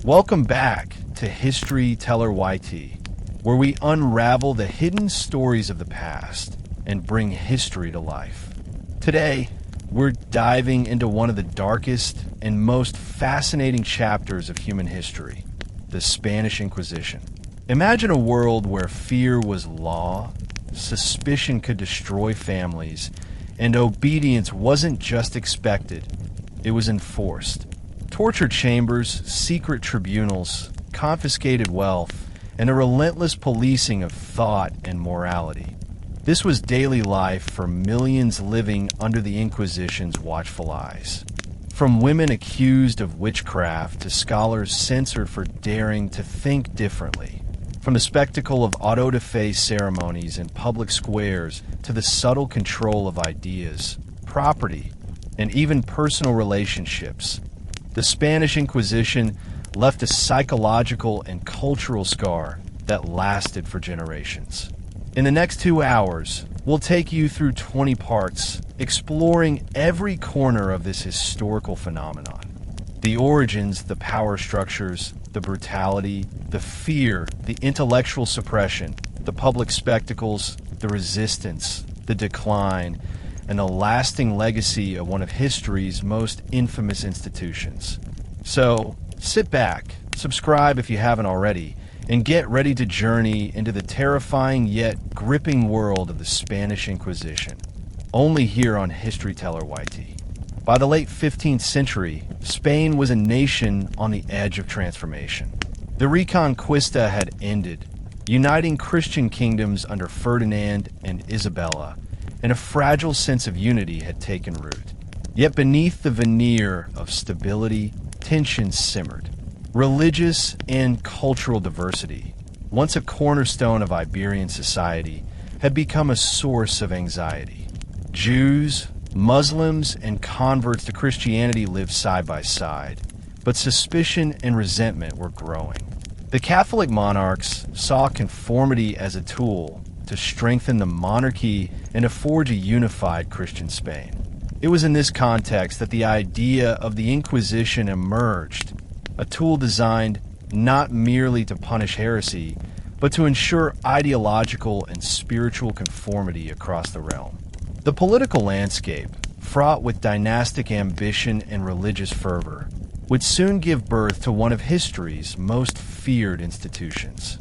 Welcome back to History Teller YT, where we unravel the hidden stories of the past and bring history to life. Today, we're diving into one of the darkest and most fascinating chapters of human history, the Spanish Inquisition. Imagine a world where fear was law, suspicion could destroy families, and obedience wasn't just expected, it was enforced. Torture chambers, secret tribunals, confiscated wealth, and a relentless policing of thought and morality. This was daily life for millions living under the Inquisition's watchful eyes. From women accused of witchcraft to scholars censored for daring to think differently. From the spectacle of auto-da-fe ceremonies in public squares to the subtle control of ideas, property, and even personal relationships, the Spanish Inquisition left a psychological and cultural scar that lasted for generations. In the next 2 hours, we'll take you through 20 parts, exploring every corner of this historical phenomenon. The origins, the power structures, the brutality, the fear, the intellectual suppression, the public spectacles, the resistance, the decline, and the lasting legacy of one of history's most infamous institutions. So, sit back, subscribe if you haven't already, and get ready to journey into the terrifying yet gripping world of the Spanish Inquisition. Only here on History Teller YT. By the late 15th century, Spain was a nation on the edge of transformation. The Reconquista had ended, uniting Christian kingdoms under Ferdinand and Isabella, and a fragile sense of unity had taken root. Yet beneath the veneer of stability, tension simmered. Religious and cultural diversity, once a cornerstone of Iberian society, had become a source of anxiety. Jews, Muslims, and converts to Christianity lived side by side, but suspicion and resentment were growing. The Catholic monarchs saw conformity as a tool to strengthen the monarchy and to forge a unified Christian Spain. It was in this context that the idea of the Inquisition emerged, a tool designed not merely to punish heresy, but to ensure ideological and spiritual conformity across the realm. The political landscape, fraught with dynastic ambition and religious fervor, would soon give birth to one of history's most feared institutions.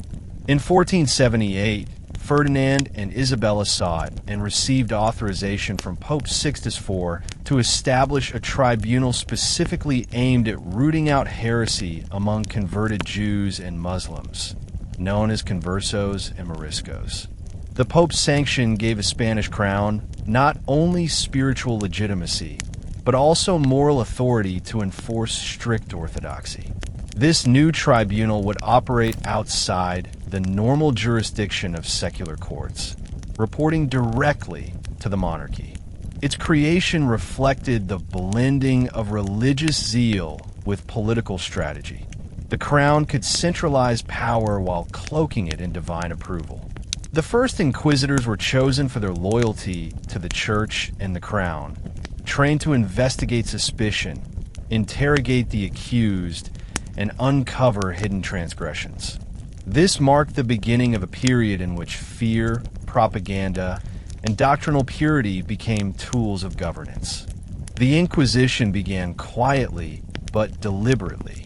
In 1478, Ferdinand and Isabella sought and received authorization from Pope Sixtus IV to establish a tribunal specifically aimed at rooting out heresy among converted Jews and Muslims, known as conversos and moriscos. The Pope's sanction gave the Spanish crown not only spiritual legitimacy, but also moral authority to enforce strict orthodoxy. This new tribunal would operate outside the normal jurisdiction of secular courts, reporting directly to the monarchy. Its creation reflected the blending of religious zeal with political strategy. The crown could centralize power while cloaking it in divine approval. The first inquisitors were chosen for their loyalty to the church and the crown, trained to investigate suspicion, interrogate the accused, and uncover hidden transgressions. This marked the beginning of a period in which fear, propaganda, and doctrinal purity became tools of governance. The Inquisition began quietly but deliberately.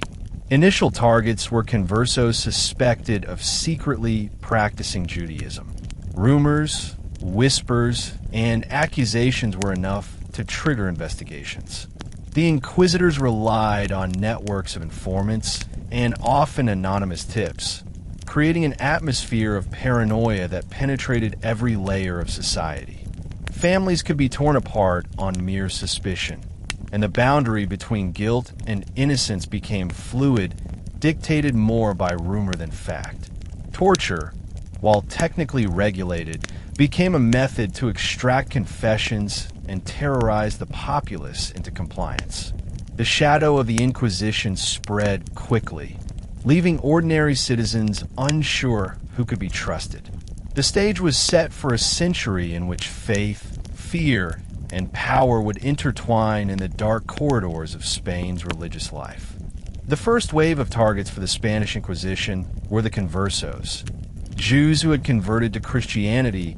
Initial targets were conversos suspected of secretly practicing Judaism. Rumors, whispers, and accusations were enough to trigger investigations. The inquisitors relied on networks of informants and often anonymous tips, creating an atmosphere of paranoia that penetrated every layer of society. Families could be torn apart on mere suspicion, and the boundary between guilt and innocence became fluid, dictated more by rumor than fact. Torture, while technically regulated, became a method to extract confessions and terrorize the populace into compliance. The shadow of the Inquisition spread quickly, leaving ordinary citizens unsure who could be trusted. The stage was set for a century in which faith, fear, and power would intertwine in the dark corridors of Spain's religious life. The first wave of targets for the Spanish Inquisition were the conversos, Jews who had converted to Christianity,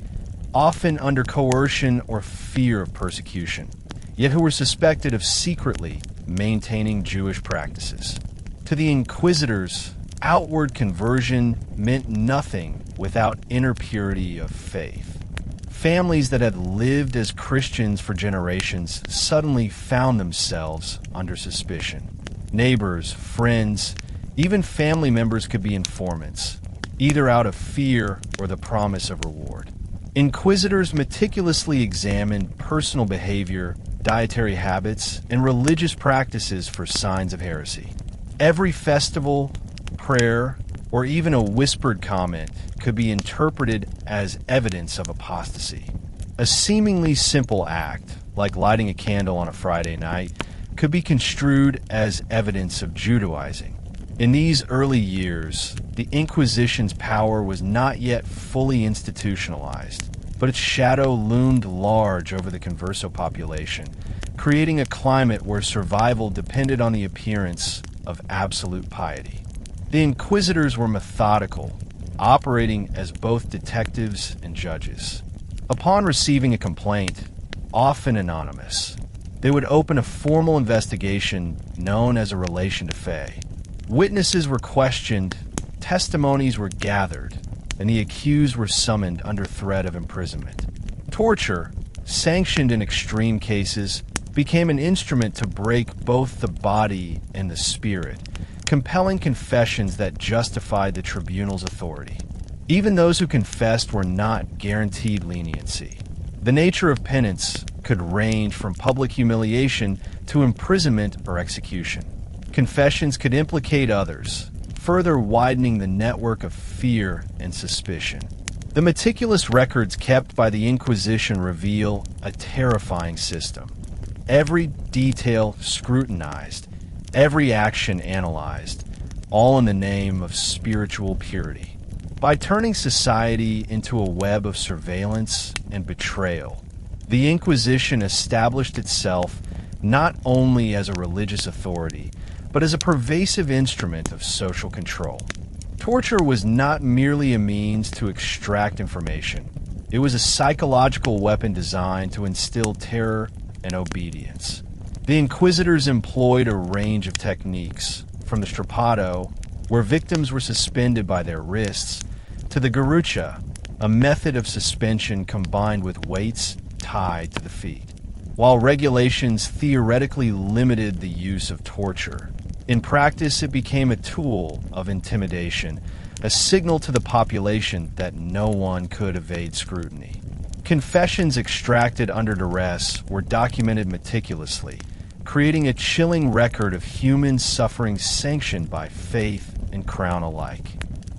often under coercion or fear of persecution, yet who were suspected of secretly maintaining Jewish practices. To the inquisitors, outward conversion meant nothing without inner purity of faith. Families that had lived as Christians for generations suddenly found themselves under suspicion. Neighbors, friends, even family members could be informants, either out of fear or the promise of reward. Inquisitors meticulously examined personal behavior, dietary habits, and religious practices for signs of heresy. Every festival, prayer, or even a whispered comment could be interpreted as evidence of apostasy. A seemingly simple act, like lighting a candle on a Friday night, could be construed as evidence of Judaizing. In these early years, the Inquisition's power was not yet fully institutionalized, but its shadow loomed large over the converso population, creating a climate where survival depended on the appearance of absolute piety. The inquisitors were methodical, operating as both detectives and judges. Upon receiving a complaint, often anonymous, they would open a formal investigation known as a relation de fe. Witnesses were questioned, testimonies were gathered, and the accused were summoned under threat of imprisonment. Torture, sanctioned in extreme cases, became an instrument to break both the body and the spirit, compelling confessions that justified the tribunal's authority. Even those who confessed were not guaranteed leniency. The nature of penance could range from public humiliation to imprisonment or execution. Confessions could implicate others, further widening the network of fear and suspicion. The meticulous records kept by the Inquisition reveal a terrifying system. Every detail scrutinized, every action analyzed, all in the name of spiritual purity. By turning society into a web of surveillance and betrayal, the Inquisition established itself not only as a religious authority, but as a pervasive instrument of social control. Torture was not merely a means to extract information. It was a psychological weapon designed to instill terror and obedience. The inquisitors employed a range of techniques, from the strappado, where victims were suspended by their wrists, to the garrucha, a method of suspension combined with weights tied to the feet. While regulations theoretically limited the use of torture, in practice it became a tool of intimidation, a signal to the population that no one could evade scrutiny. Confessions extracted under duress were documented meticulously, creating a chilling record of human suffering sanctioned by faith and crown alike.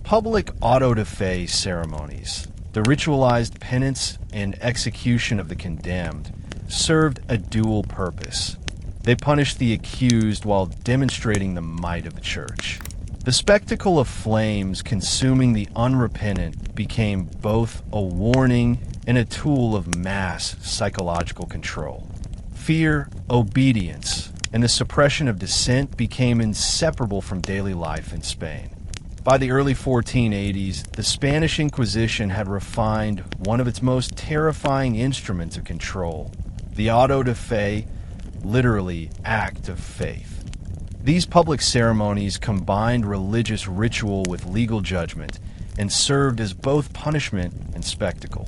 Public auto de fe ceremonies, the ritualized penance and execution of the condemned, served a dual purpose. They punished the accused while demonstrating the might of the church. The spectacle of flames consuming the unrepentant became both a warning and a tool of mass psychological control. Fear, obedience, and the suppression of dissent became inseparable from daily life in Spain. By the early 1480s, the Spanish Inquisition had refined one of its most terrifying instruments of control, the auto de fe, literally act of faith. These public ceremonies combined religious ritual with legal judgment and served as both punishment and spectacle.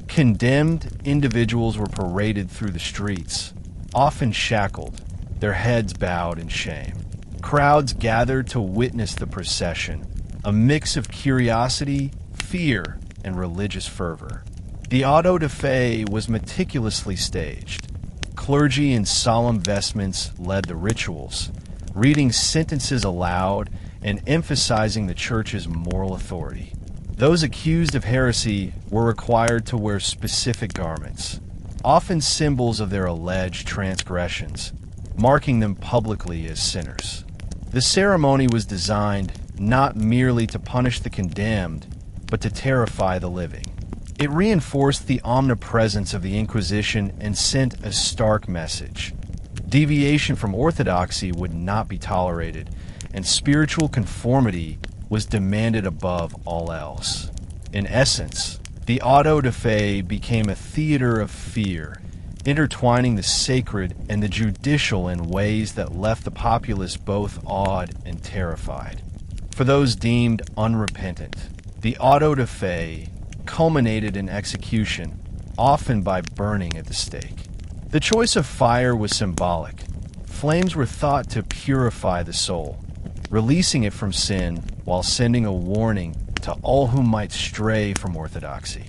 Condemned individuals were paraded through the streets, often shackled, their heads bowed in shame. Crowds gathered to witness the procession, a mix of curiosity, fear, and religious fervor. The auto de fe was meticulously staged. Clergy in solemn vestments led the rituals, reading sentences aloud and emphasizing the church's moral authority. Those accused of heresy were required to wear specific garments, often symbols of their alleged transgressions, marking them publicly as sinners. The ceremony was designed not merely to punish the condemned, but to terrify the living. It reinforced the omnipresence of the Inquisition and sent a stark message. Deviation from orthodoxy would not be tolerated, and spiritual conformity was demanded above all else. In essence, the auto de fe became a theater of fear, intertwining the sacred and the judicial in ways that left the populace both awed and terrified. For those deemed unrepentant, the auto de fe culminated in execution, often by burning at the stake. The choice of fire was symbolic. Flames were thought to purify the soul, releasing it from sin while sending a warning to all who might stray from orthodoxy.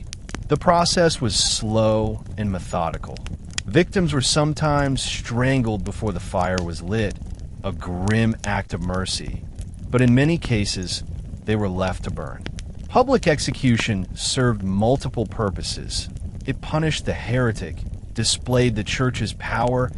The process was slow and methodical. Victims were sometimes strangled before the fire was lit, a grim act of mercy, but in many cases, they were left to burn. Public execution served multiple purposes. It punished the heretic, displayed the church's power,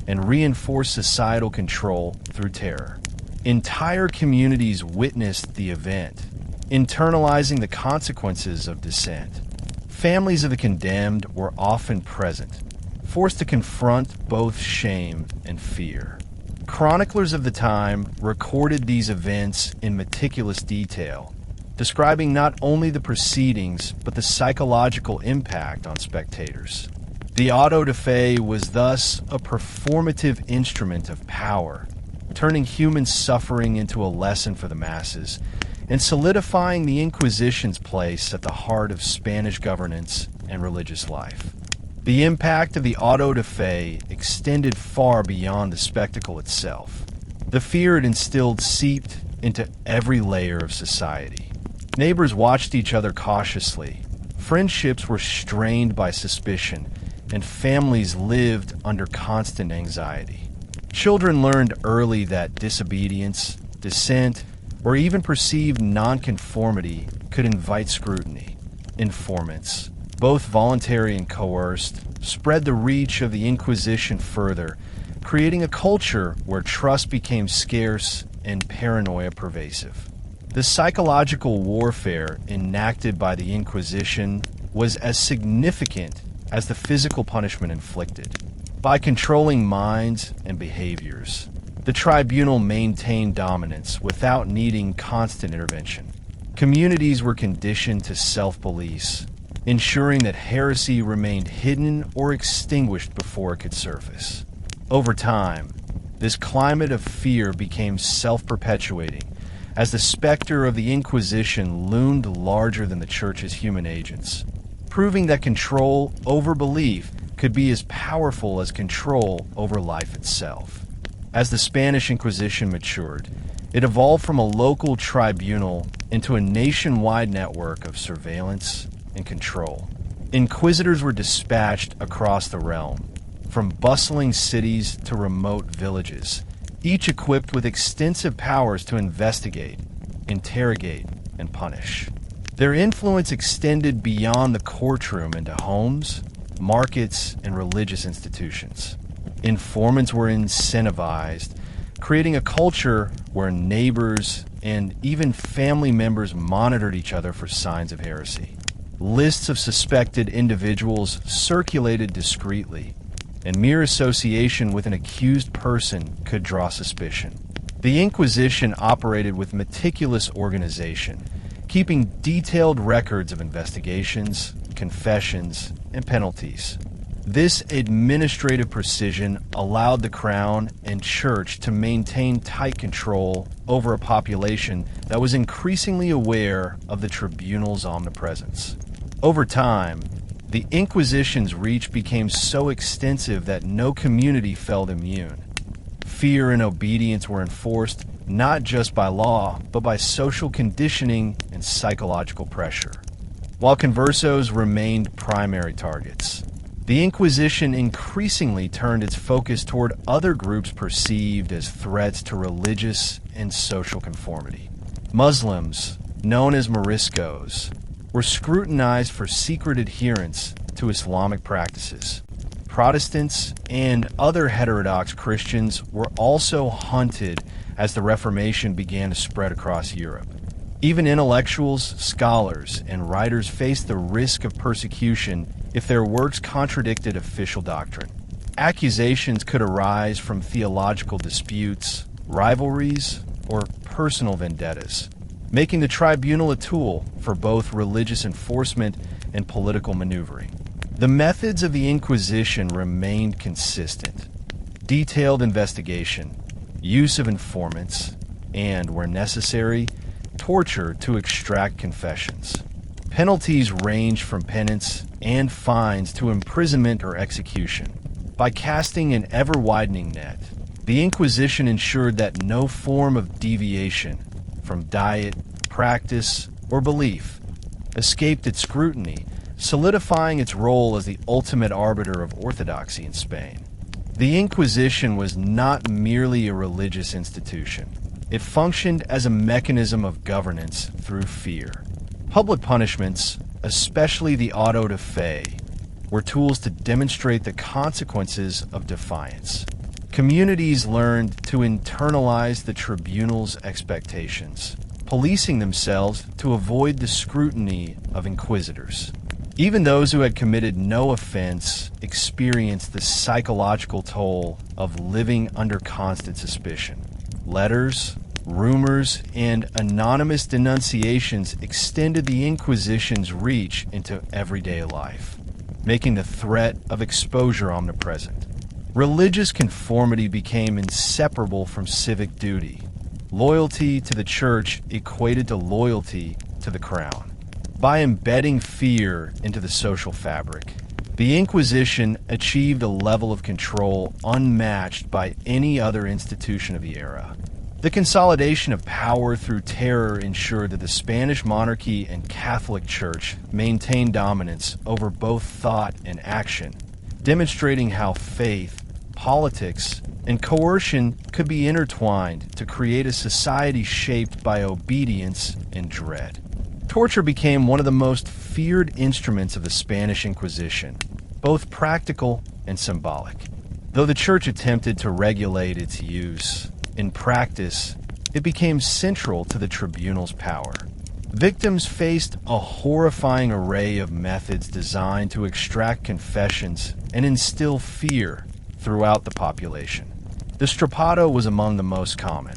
and reinforced societal control through terror. Entire communities witnessed the event, internalizing the consequences of dissent. Families of the condemned were often present, forced to confront both shame and fear. Chroniclers of the time recorded these events in meticulous detail, describing not only the proceedings but the psychological impact on spectators. The auto de fe was thus a performative instrument of power, turning human suffering into a lesson for the masses, and solidifying the Inquisition's place at the heart of Spanish governance and religious life. The impact of the auto de fe extended far beyond the spectacle itself. The fear it instilled seeped into every layer of society. Neighbors watched each other cautiously. Friendships were strained by suspicion, and families lived under constant anxiety. Children learned early that disobedience, dissent, or even perceived nonconformity could invite scrutiny. Informants, both voluntary and coerced, spread the reach of the Inquisition further, creating a culture where trust became scarce and paranoia pervasive. The psychological warfare enacted by the Inquisition was as significant as the physical punishment inflicted. By controlling minds and behaviors, the tribunal maintained dominance without needing constant intervention. Communities were conditioned to self-police, ensuring that heresy remained hidden or extinguished before it could surface. Over time, this climate of fear became self-perpetuating as the specter of the Inquisition loomed larger than the Church's human agents, proving that control over belief could be as powerful as control over life itself. As the Spanish Inquisition matured, it evolved from a local tribunal into a nationwide network of surveillance and control. Inquisitors were dispatched across the realm, from bustling cities to remote villages, each equipped with extensive powers to investigate, interrogate, and punish. Their influence extended beyond the courtroom into homes, markets, and religious institutions. Informants were incentivized, creating a culture where neighbors and even family members monitored each other for signs of heresy. Lists of suspected individuals circulated discreetly, and mere association with an accused person could draw suspicion. The Inquisition operated with meticulous organization, keeping detailed records of investigations, confessions, and penalties. This administrative precision allowed the Crown and Church to maintain tight control over a population that was increasingly aware of the tribunal's omnipresence. Over time, the Inquisition's reach became so extensive that no community felt immune. Fear and obedience were enforced not just by law, but by social conditioning and psychological pressure. While conversos remained primary targets, the Inquisition increasingly turned its focus toward other groups perceived as threats to religious and social conformity. Muslims, known as Moriscos, were scrutinized for secret adherence to Islamic practices. Protestants and other heterodox Christians were also hunted as the Reformation began to spread across Europe. Even intellectuals, scholars, and writers faced the risk of persecution if their works contradicted official doctrine. Accusations could arise from theological disputes, rivalries, or personal vendettas, making the tribunal a tool for both religious enforcement and political maneuvering. The methods of the Inquisition remained consistent: detailed investigation, use of informants, and, where necessary, torture to extract confessions. Penalties ranged from penance and fines to imprisonment or execution. By casting an ever-widening net, the Inquisition ensured that no form of deviation from diet, practice, or belief escaped its scrutiny, solidifying its role as the ultimate arbiter of orthodoxy in Spain. The Inquisition was not merely a religious institution. It functioned as a mechanism of governance through fear. Public punishments, especially the auto de fe, were tools to demonstrate the consequences of defiance. Communities learned to internalize the tribunal's expectations, policing themselves to avoid the scrutiny of inquisitors. Even those who had committed no offense experienced the psychological toll of living under constant suspicion. Letters, rumors, and anonymous denunciations extended the Inquisition's reach into everyday life, making the threat of exposure omnipresent. Religious conformity became inseparable from civic duty. Loyalty to the church equated to loyalty to the crown. By embedding fear into the social fabric, the Inquisition achieved a level of control unmatched by any other institution of the era. The consolidation of power through terror ensured that the Spanish monarchy and Catholic Church maintained dominance over both thought and action, demonstrating how faith, politics, and coercion could be intertwined to create a society shaped by obedience and dread. Torture became one of the most feared instruments of the Spanish Inquisition, both practical and symbolic. Though the Church attempted to regulate its use, in practice, it became central to the tribunal's power. Victims faced a horrifying array of methods designed to extract confessions and instill fear throughout the population. The strappado was among the most common.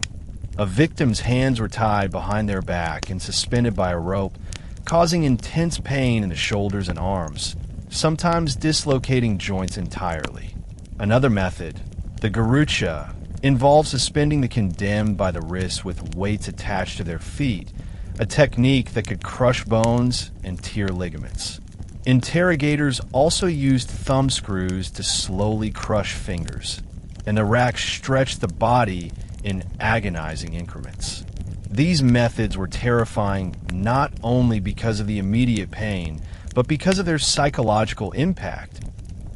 A victim's hands were tied behind their back and suspended by a rope, causing intense pain in the shoulders and arms, sometimes dislocating joints entirely. Another method, the garrucha, involved suspending the condemned by the wrists with weights attached to their feet, a technique that could crush bones and tear ligaments. Interrogators also used thumb screws to slowly crush fingers, and the racks stretched the body in agonizing increments. These methods were terrifying not only because of the immediate pain, but because of their psychological impact.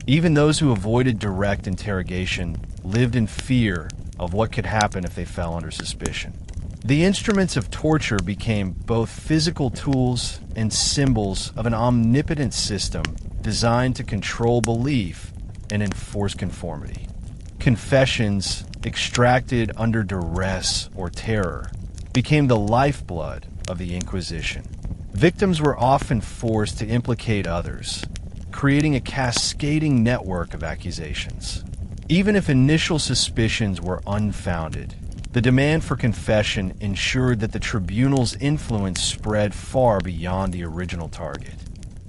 Even those who avoided direct interrogation lived in fear of what could happen if they fell under suspicion. The instruments of torture became both physical tools and symbols of an omnipotent system designed to control belief and enforce conformity. Confessions, extracted under duress or terror, became the lifeblood of the Inquisition. Victims were often forced to implicate others, creating a cascading network of accusations. Even if initial suspicions were unfounded, the demand for confession ensured that the tribunal's influence spread far beyond the original target.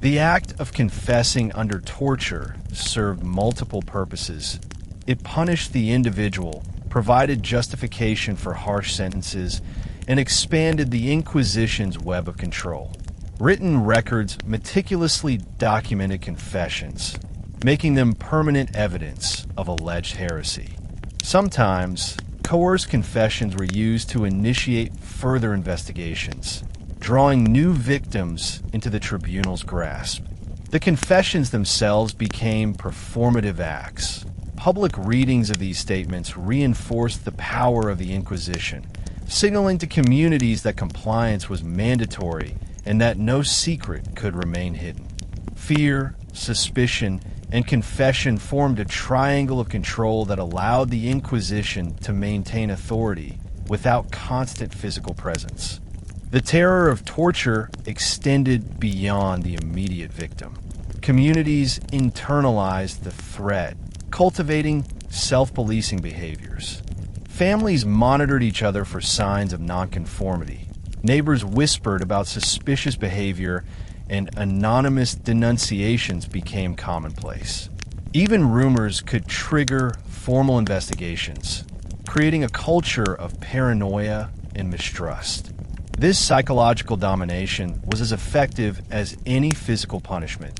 The act of confessing under torture served multiple purposes. It punished the individual, provided justification for harsh sentences, and expanded the Inquisition's web of control. Written records meticulously documented confessions, making them permanent evidence of alleged heresy. Sometimes, coerced confessions were used to initiate further investigations, drawing new victims into the tribunal's grasp. The confessions themselves became performative acts. Public readings of these statements reinforced the power of the Inquisition, signaling to communities that compliance was mandatory and that no secret could remain hidden. Fear, suspicion, and confession formed a triangle of control that allowed the Inquisition to maintain authority without constant physical presence. The terror of torture extended beyond the immediate victim. Communities internalized the threat, cultivating self-policing behaviors. Families monitored each other for signs of nonconformity. Neighbors whispered about suspicious behavior, and anonymous denunciations became commonplace. Even rumors could trigger formal investigations, creating a culture of paranoia and mistrust. This psychological domination was as effective as any physical punishment.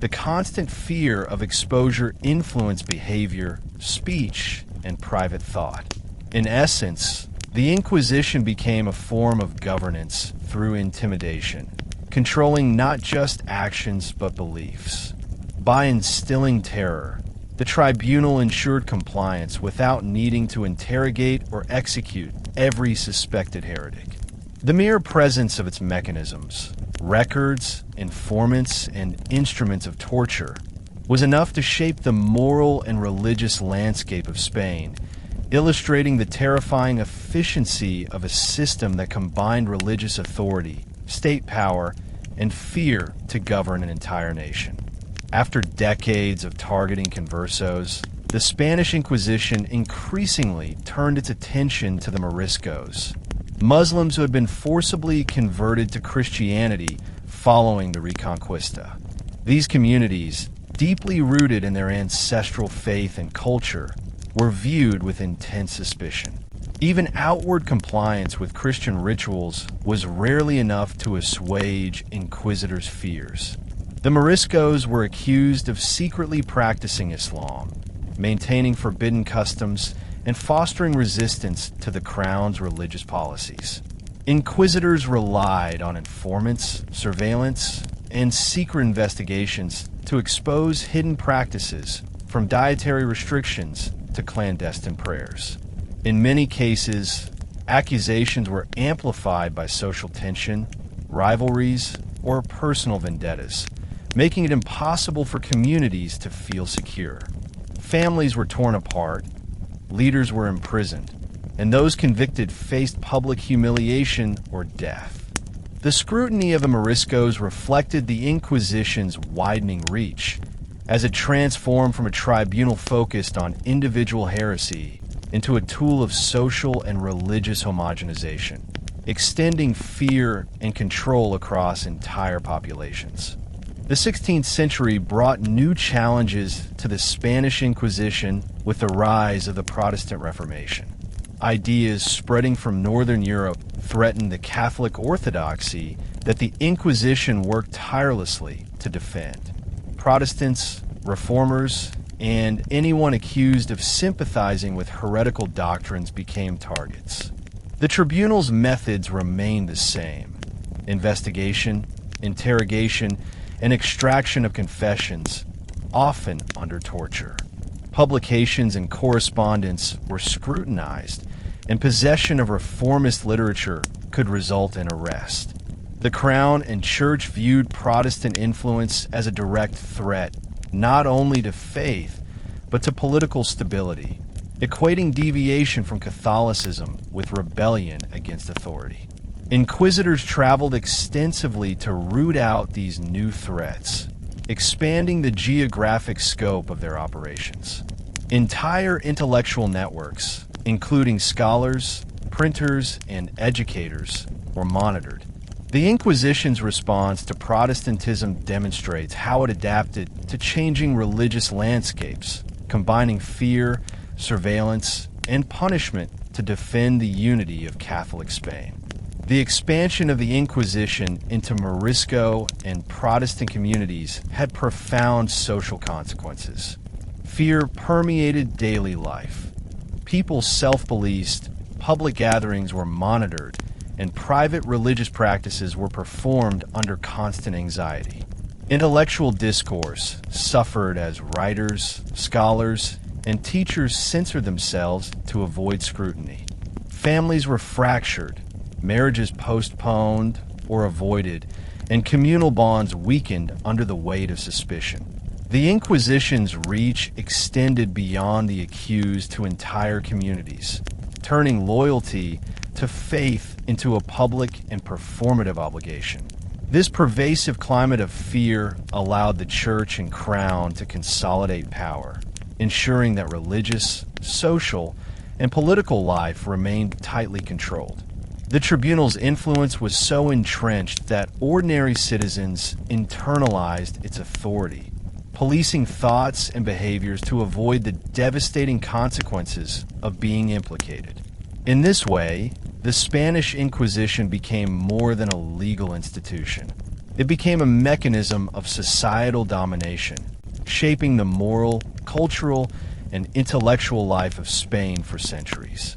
The constant fear of exposure influenced behavior, speech, and private thought. In essence, the Inquisition became a form of governance through intimidation, controlling not just actions but beliefs. By instilling terror, the tribunal ensured compliance without needing to interrogate or execute every suspected heretic. The mere presence of its mechanisms, records, informants, and instruments of torture was enough to shape the moral and religious landscape of Spain, illustrating the terrifying efficiency of a system that combined religious authority, state power, and fear to govern an entire nation. After decades of targeting conversos, the Spanish Inquisition increasingly turned its attention to the Moriscos, Muslims who had been forcibly converted to Christianity following the Reconquista. These communities, deeply rooted in their ancestral faith and culture, were viewed with intense suspicion. Even outward compliance with Christian rituals was rarely enough to assuage inquisitors' fears. The Moriscos were accused of secretly practicing Islam, maintaining forbidden customs, and fostering resistance to the crown's religious policies. Inquisitors relied on informants, surveillance, and secret investigations to expose hidden practices, from dietary restrictions to clandestine prayers. In many cases, accusations were amplified by social tension, rivalries, or personal vendettas, making it impossible for communities to feel secure. Families were torn apart, leaders were imprisoned, and those convicted faced public humiliation or death. The scrutiny of the Moriscos reflected the Inquisition's widening reach, as it transformed from a tribunal focused on individual heresy into a tool of social and religious homogenization, extending fear and control across entire populations. The 16th century brought new challenges to the Spanish Inquisition with the rise of the Protestant Reformation. Ideas spreading from Northern Europe threatened the Catholic orthodoxy that the Inquisition worked tirelessly to defend. Protestants, reformers, and anyone accused of sympathizing with heretical doctrines became targets. The tribunal's methods remained the same: investigation, interrogation, and extraction of confessions, often under torture. Publications and correspondence were scrutinized, and possession of reformist literature could result in arrest. The Crown and Church viewed Protestant influence as a direct threat, not only to faith, but to political stability, equating deviation from Catholicism with rebellion against authority. Inquisitors traveled extensively to root out these new threats, expanding the geographic scope of their operations. Entire intellectual networks, including scholars, printers, and educators, were monitored. The Inquisition's response to Protestantism demonstrates how it adapted to changing religious landscapes, combining fear, surveillance, and punishment to defend the unity of Catholic Spain. The expansion of the Inquisition into Morisco and Protestant communities had profound social consequences. Fear permeated daily life. People self-policed, public gatherings were monitored, and private religious practices were performed under constant anxiety. Intellectual discourse suffered as writers, scholars, and teachers censored themselves to avoid scrutiny. Families were fractured, marriages postponed or avoided, and communal bonds weakened under the weight of suspicion. The Inquisition's reach extended beyond the accused to entire communities, turning loyalty to faith into a public and performative obligation. This pervasive climate of fear allowed the Church and Crown to consolidate power, ensuring that religious, social, and political life remained tightly controlled. The tribunal's influence was so entrenched that ordinary citizens internalized its authority, policing thoughts and behaviors to avoid the devastating consequences of being implicated. In this way, the Spanish Inquisition became more than a legal institution. It became a mechanism of societal domination, shaping the moral, cultural, and intellectual life of Spain for centuries.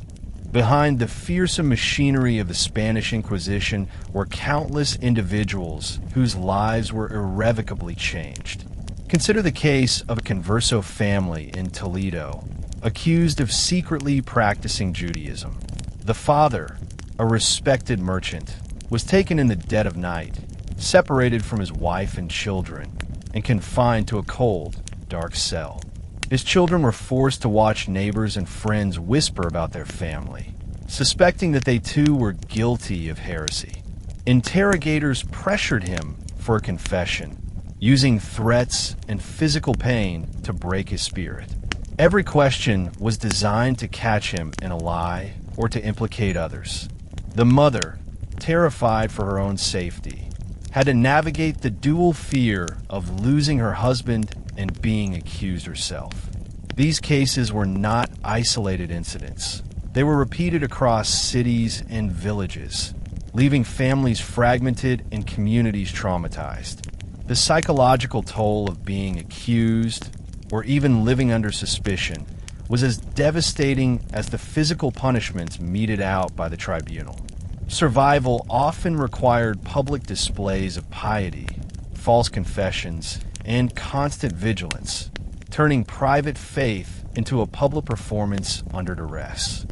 Behind the fearsome machinery of the Spanish Inquisition were countless individuals whose lives were irrevocably changed. Consider the case of a converso family in Toledo, accused of secretly practicing Judaism. The father, a respected merchant, was taken in the dead of night, separated from his wife and children, and confined to a cold, dark cell. His children were forced to watch neighbors and friends whisper about their family, suspecting that they too were guilty of heresy. Interrogators pressured him for a confession, using threats and physical pain to break his spirit. Every question was designed to catch him in a lie or to implicate others. The mother, terrified for her own safety, had to navigate the dual fear of losing her husband and being accused herself. These cases were not isolated incidents. They were repeated across cities and villages, leaving families fragmented and communities traumatized. The psychological toll of being accused, or even living under suspicion, was as devastating as the physical punishments meted out by the tribunal. Survival often required public displays of piety, false confessions, and constant vigilance, turning private faith into a public performance under duress.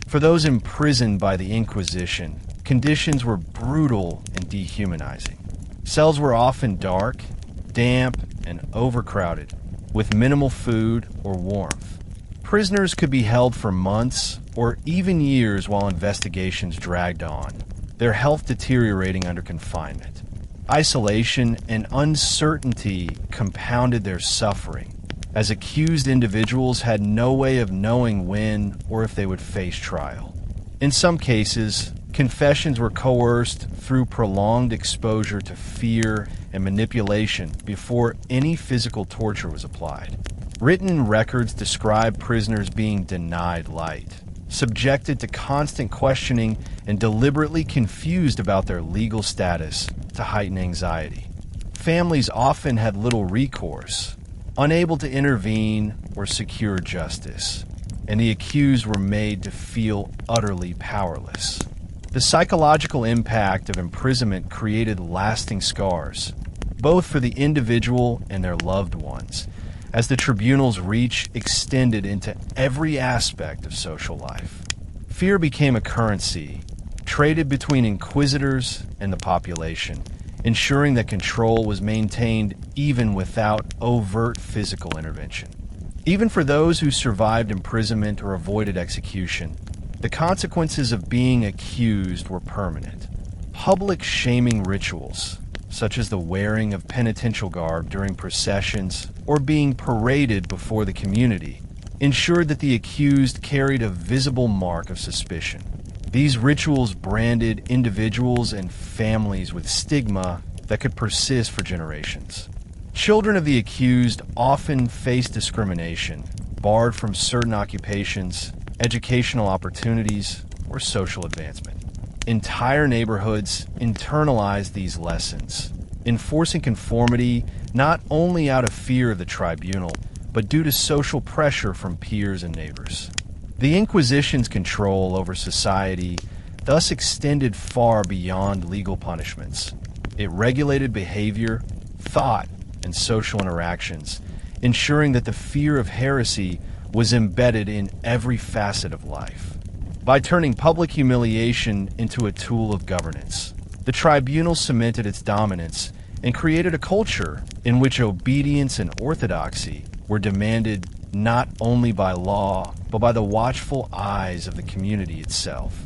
For those imprisoned by the Inquisition, conditions were brutal and dehumanizing. Cells were often dark, damp, and overcrowded, with minimal food or warmth. Prisoners could be held for months or even years while investigations dragged on, their health deteriorating under confinement. Isolation and uncertainty compounded their suffering, as accused individuals had no way of knowing when or if they would face trial. In some cases, confessions were coerced through prolonged exposure to fear and manipulation before any physical torture was applied. Written records describe prisoners being denied light, subjected to constant questioning, and deliberately confused about their legal status to heighten anxiety. Families often had little recourse, unable to intervene or secure justice, and the accused were made to feel utterly powerless. The psychological impact of imprisonment created lasting scars, both for the individual and their loved ones, as the tribunal's reach extended into every aspect of social life. Fear became a currency, traded between inquisitors and the population, ensuring that control was maintained even without overt physical intervention. Even for those who survived imprisonment or avoided execution, the consequences of being accused were permanent. Public shaming rituals, such as the wearing of penitential garb during processions or being paraded before the community, ensured that the accused carried a visible mark of suspicion. These rituals branded individuals and families with stigma that could persist for generations. Children of the accused often faced discrimination, barred from certain occupations, educational opportunities, or social advancement. Entire neighborhoods internalized these lessons, enforcing conformity not only out of fear of the tribunal, but due to social pressure from peers and neighbors. The Inquisition's control over society thus extended far beyond legal punishments. It regulated behavior, thought, and social interactions, ensuring that the fear of heresy was embedded in every facet of life. By turning public humiliation into a tool of governance, the tribunal cemented its dominance and created a culture in which obedience and orthodoxy were demanded not only by law, but by the watchful eyes of the community itself.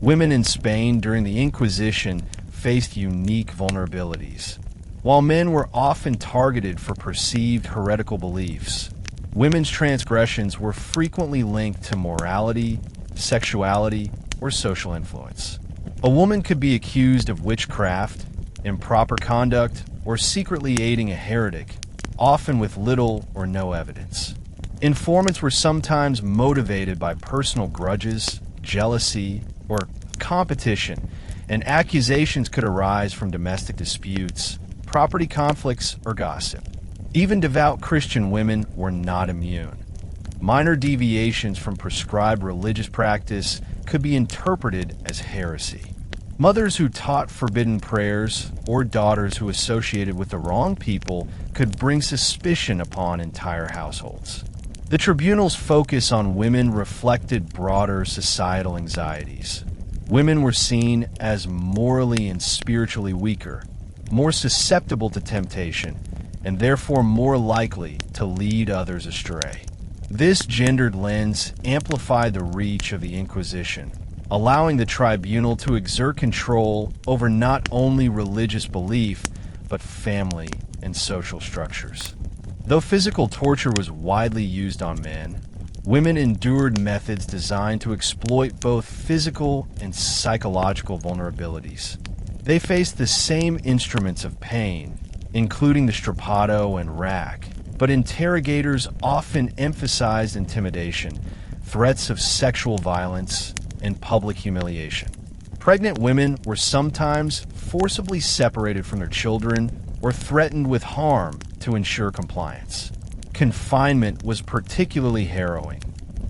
Women in Spain during the Inquisition faced unique vulnerabilities. While men were often targeted for perceived heretical beliefs, Women's transgressions were frequently linked to morality, sexuality, or social influence. A woman could be accused of witchcraft, improper conduct, or secretly aiding a heretic, often with little or no evidence. Informants were sometimes motivated by personal grudges, jealousy, or competition, and accusations could arise from domestic disputes, property conflicts, or gossip. Even devout Christian women were not immune. Minor deviations from prescribed religious practice could be interpreted as heresy. Mothers who taught forbidden prayers or daughters who associated with the wrong people could bring suspicion upon entire households. The tribunal's focus on women reflected broader societal anxieties. Women were seen as morally and spiritually weaker, more susceptible to temptation, and therefore more likely to lead others astray. This gendered lens amplified the reach of the Inquisition, allowing the tribunal to exert control over not only religious belief, but family and social structures. Though physical torture was widely used on men, women endured methods designed to exploit both physical and psychological vulnerabilities. They faced the same instruments of pain, including the strappado and rack, but interrogators often emphasized intimidation, threats of sexual violence, and public humiliation. Pregnant women were sometimes forcibly separated from their children or threatened with harm to ensure compliance. Confinement was particularly harrowing.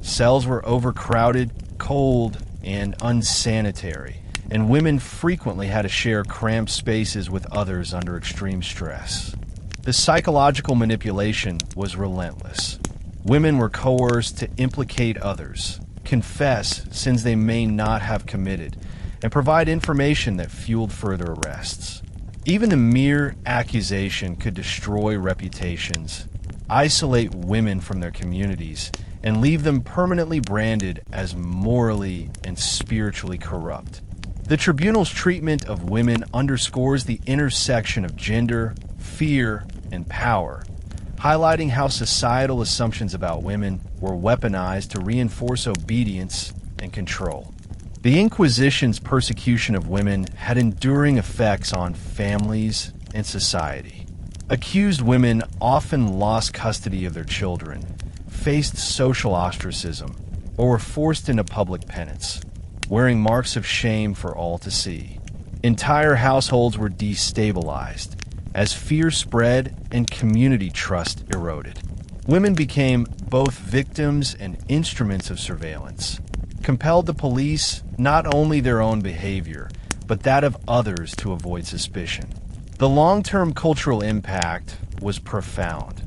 Cells were overcrowded, cold, and unsanitary, and women frequently had to share cramped spaces with others under extreme stress. The psychological manipulation was relentless. Women were coerced to implicate others, confess sins they may not have committed, and provide information that fueled further arrests. Even a mere accusation could destroy reputations, isolate women from their communities, and leave them permanently branded as morally and spiritually corrupt. The tribunal's treatment of women underscores the intersection of gender, fear, and power, highlighting how societal assumptions about women were weaponized to reinforce obedience and control. The Inquisition's persecution of women had enduring effects on families and society. Accused women often lost custody of their children, faced social ostracism, or were forced into public penance, wearing marks of shame for all to see. Entire households were destabilized as fear spread and community trust eroded. Women became both victims and instruments of surveillance, compelled to police not only their own behavior, but that of others to avoid suspicion. The long-term cultural impact was profound.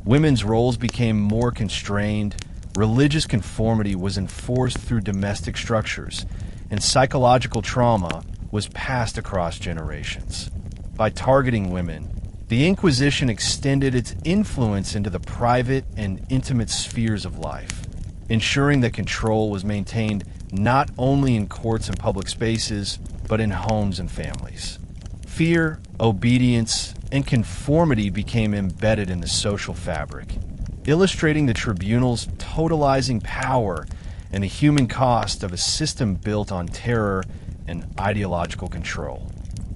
Women's roles became more constrained, religious conformity was enforced through domestic structures, and psychological trauma was passed across generations. By targeting women, the Inquisition extended its influence into the private and intimate spheres of life, ensuring that control was maintained not only in courts and public spaces, but in homes and families. Fear, obedience, and conformity became embedded in the social fabric, illustrating the tribunal's totalizing power and the human cost of a system built on terror and ideological control.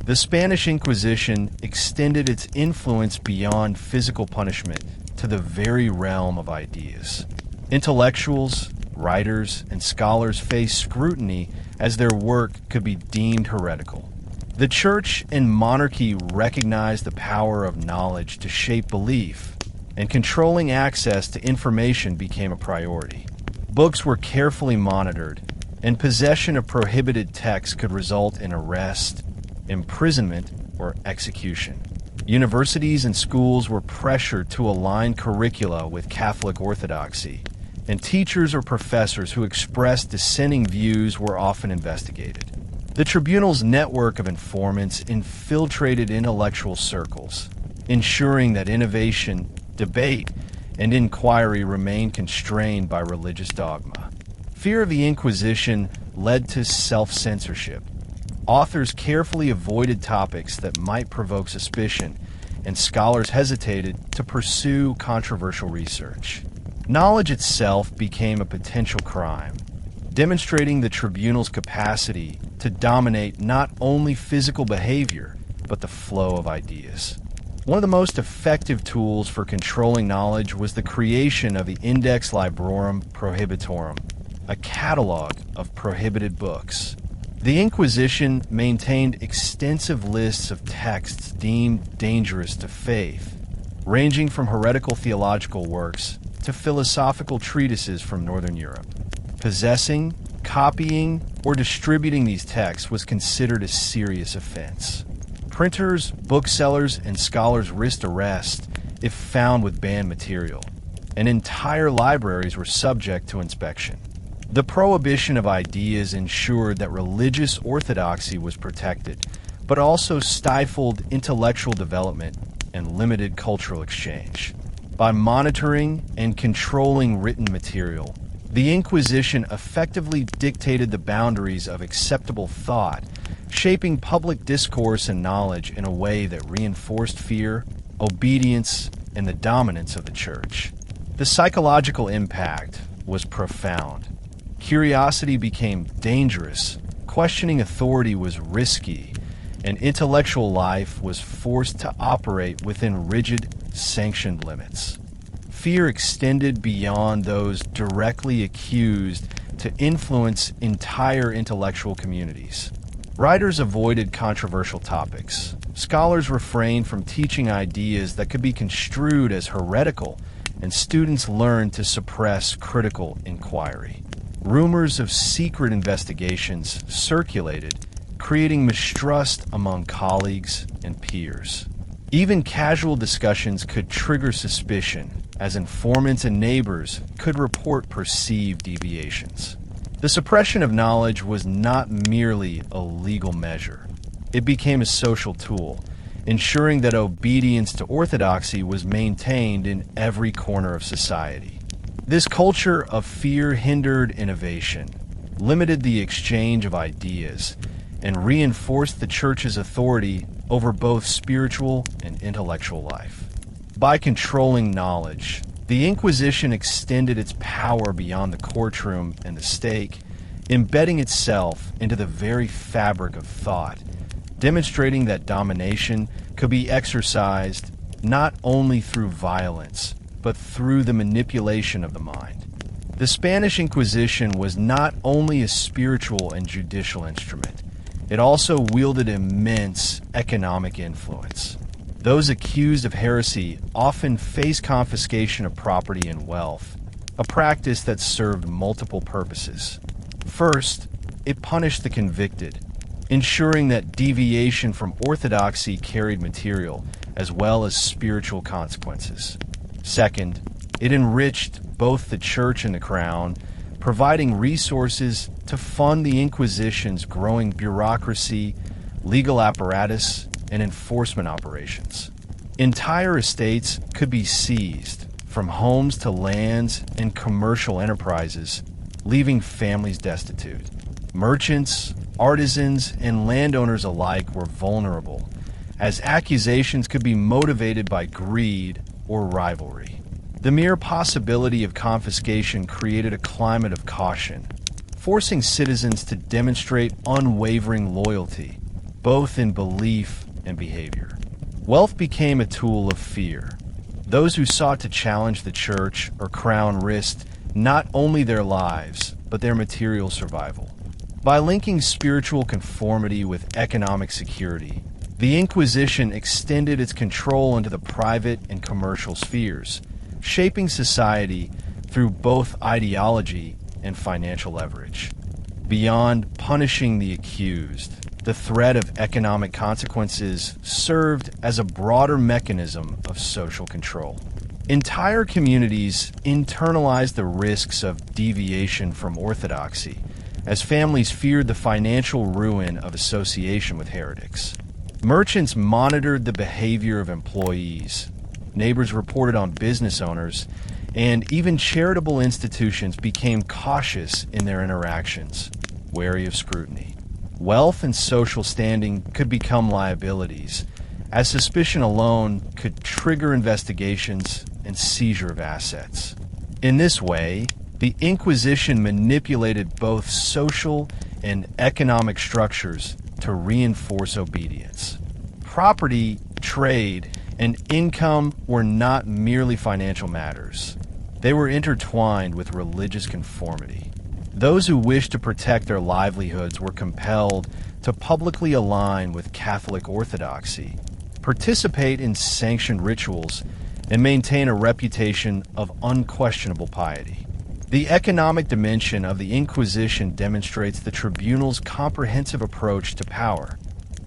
The Spanish Inquisition extended its influence beyond physical punishment to the very realm of ideas. Intellectuals, writers, and scholars faced scrutiny as their work could be deemed heretical. The church and monarchy recognized the power of knowledge to shape belief, and controlling access to information became a priority. Books were carefully monitored, and possession of prohibited texts could result in arrest, imprisonment, or execution. Universities and schools were pressured to align curricula with Catholic orthodoxy, and teachers or professors who expressed dissenting views were often investigated. The tribunal's network of informants infiltrated intellectual circles, ensuring that innovation, debate, and inquiry remained constrained by religious dogma. Fear of the Inquisition led to self-censorship. Authors carefully avoided topics that might provoke suspicion, and scholars hesitated to pursue controversial research. Knowledge itself became a potential crime, demonstrating the tribunal's capacity to dominate not only physical behavior, but the flow of ideas. One of the most effective tools for controlling knowledge was the creation of the Index Librorum Prohibitorum, a catalog of prohibited books. The Inquisition maintained extensive lists of texts deemed dangerous to faith, ranging from heretical theological works to philosophical treatises from Northern Europe. Possessing, copying, or distributing these texts was considered a serious offense. Printers, booksellers, and scholars risked arrest if found with banned material, and entire libraries were subject to inspection. The prohibition of ideas ensured that religious orthodoxy was protected, but also stifled intellectual development and limited cultural exchange. By monitoring and controlling written material, the Inquisition effectively dictated the boundaries of acceptable thought, shaping public discourse and knowledge in a way that reinforced fear, obedience, and the dominance of the Church. The psychological impact was profound. Curiosity became dangerous, questioning authority was risky, and intellectual life was forced to operate within rigid, sanctioned limits. Fear extended beyond those directly accused to influence entire intellectual communities. Writers avoided controversial topics. Scholars refrained from teaching ideas that could be construed as heretical, and students learned to suppress critical inquiry. Rumors of secret investigations circulated, creating mistrust among colleagues and peers. Even casual discussions could trigger suspicion, as informants and neighbors could report perceived deviations. The suppression of knowledge was not merely a legal measure. It became a social tool, ensuring that obedience to orthodoxy was maintained in every corner of society. This culture of fear hindered innovation, limited the exchange of ideas, and reinforced the Church's authority over both spiritual and intellectual life. By controlling knowledge, the Inquisition extended its power beyond the courtroom and the stake, embedding itself into the very fabric of thought, demonstrating that domination could be exercised not only through violence, but through the manipulation of the mind. The Spanish Inquisition was not only a spiritual and judicial instrument, it also wielded immense economic influence. Those accused of heresy often faced confiscation of property and wealth, a practice that served multiple purposes. First, it punished the convicted, ensuring that deviation from orthodoxy carried material as well as spiritual consequences. Second, it enriched both the Church and the Crown, providing resources to fund the Inquisition's growing bureaucracy, legal apparatus, and enforcement operations. Entire estates could be seized, from homes to lands and commercial enterprises, leaving families destitute. Merchants, artisans, and landowners alike were vulnerable, as accusations could be motivated by greed or rivalry. The mere possibility of confiscation created a climate of caution, forcing citizens to demonstrate unwavering loyalty, both in belief and behavior. Wealth became a tool of fear. Those who sought to challenge the Church or Crown risked not only their lives, but their material survival. By linking spiritual conformity with economic security, the Inquisition extended its control into the private and commercial spheres, shaping society through both ideology and financial leverage. Beyond punishing the accused, the threat of economic consequences served as a broader mechanism of social control. Entire communities internalized the risks of deviation from orthodoxy, as families feared the financial ruin of association with heretics. Merchants monitored the behavior of employees, neighbors reported on business owners, and even charitable institutions became cautious in their interactions, wary of scrutiny. Wealth and social standing could become liabilities, as suspicion alone could trigger investigations and seizure of assets. In this way, the Inquisition manipulated both social and economic structures to reinforce obedience. Property, trade, and income were not merely financial matters. They were intertwined with religious conformity. Those who wished to protect their livelihoods were compelled to publicly align with Catholic orthodoxy, participate in sanctioned rituals, and maintain a reputation of unquestionable piety. The economic dimension of the Inquisition demonstrates the tribunal's comprehensive approach to power.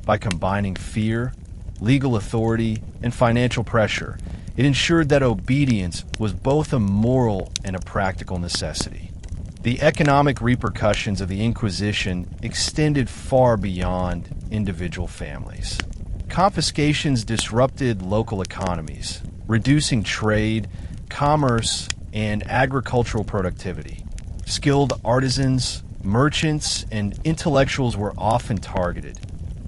By combining fear, legal authority, and financial pressure, it ensured that obedience was both a moral and a practical necessity. The economic repercussions of the Inquisition extended far beyond individual families. Confiscations disrupted local economies, reducing trade, commerce, and agricultural productivity. Skilled artisans, merchants, and intellectuals were often targeted,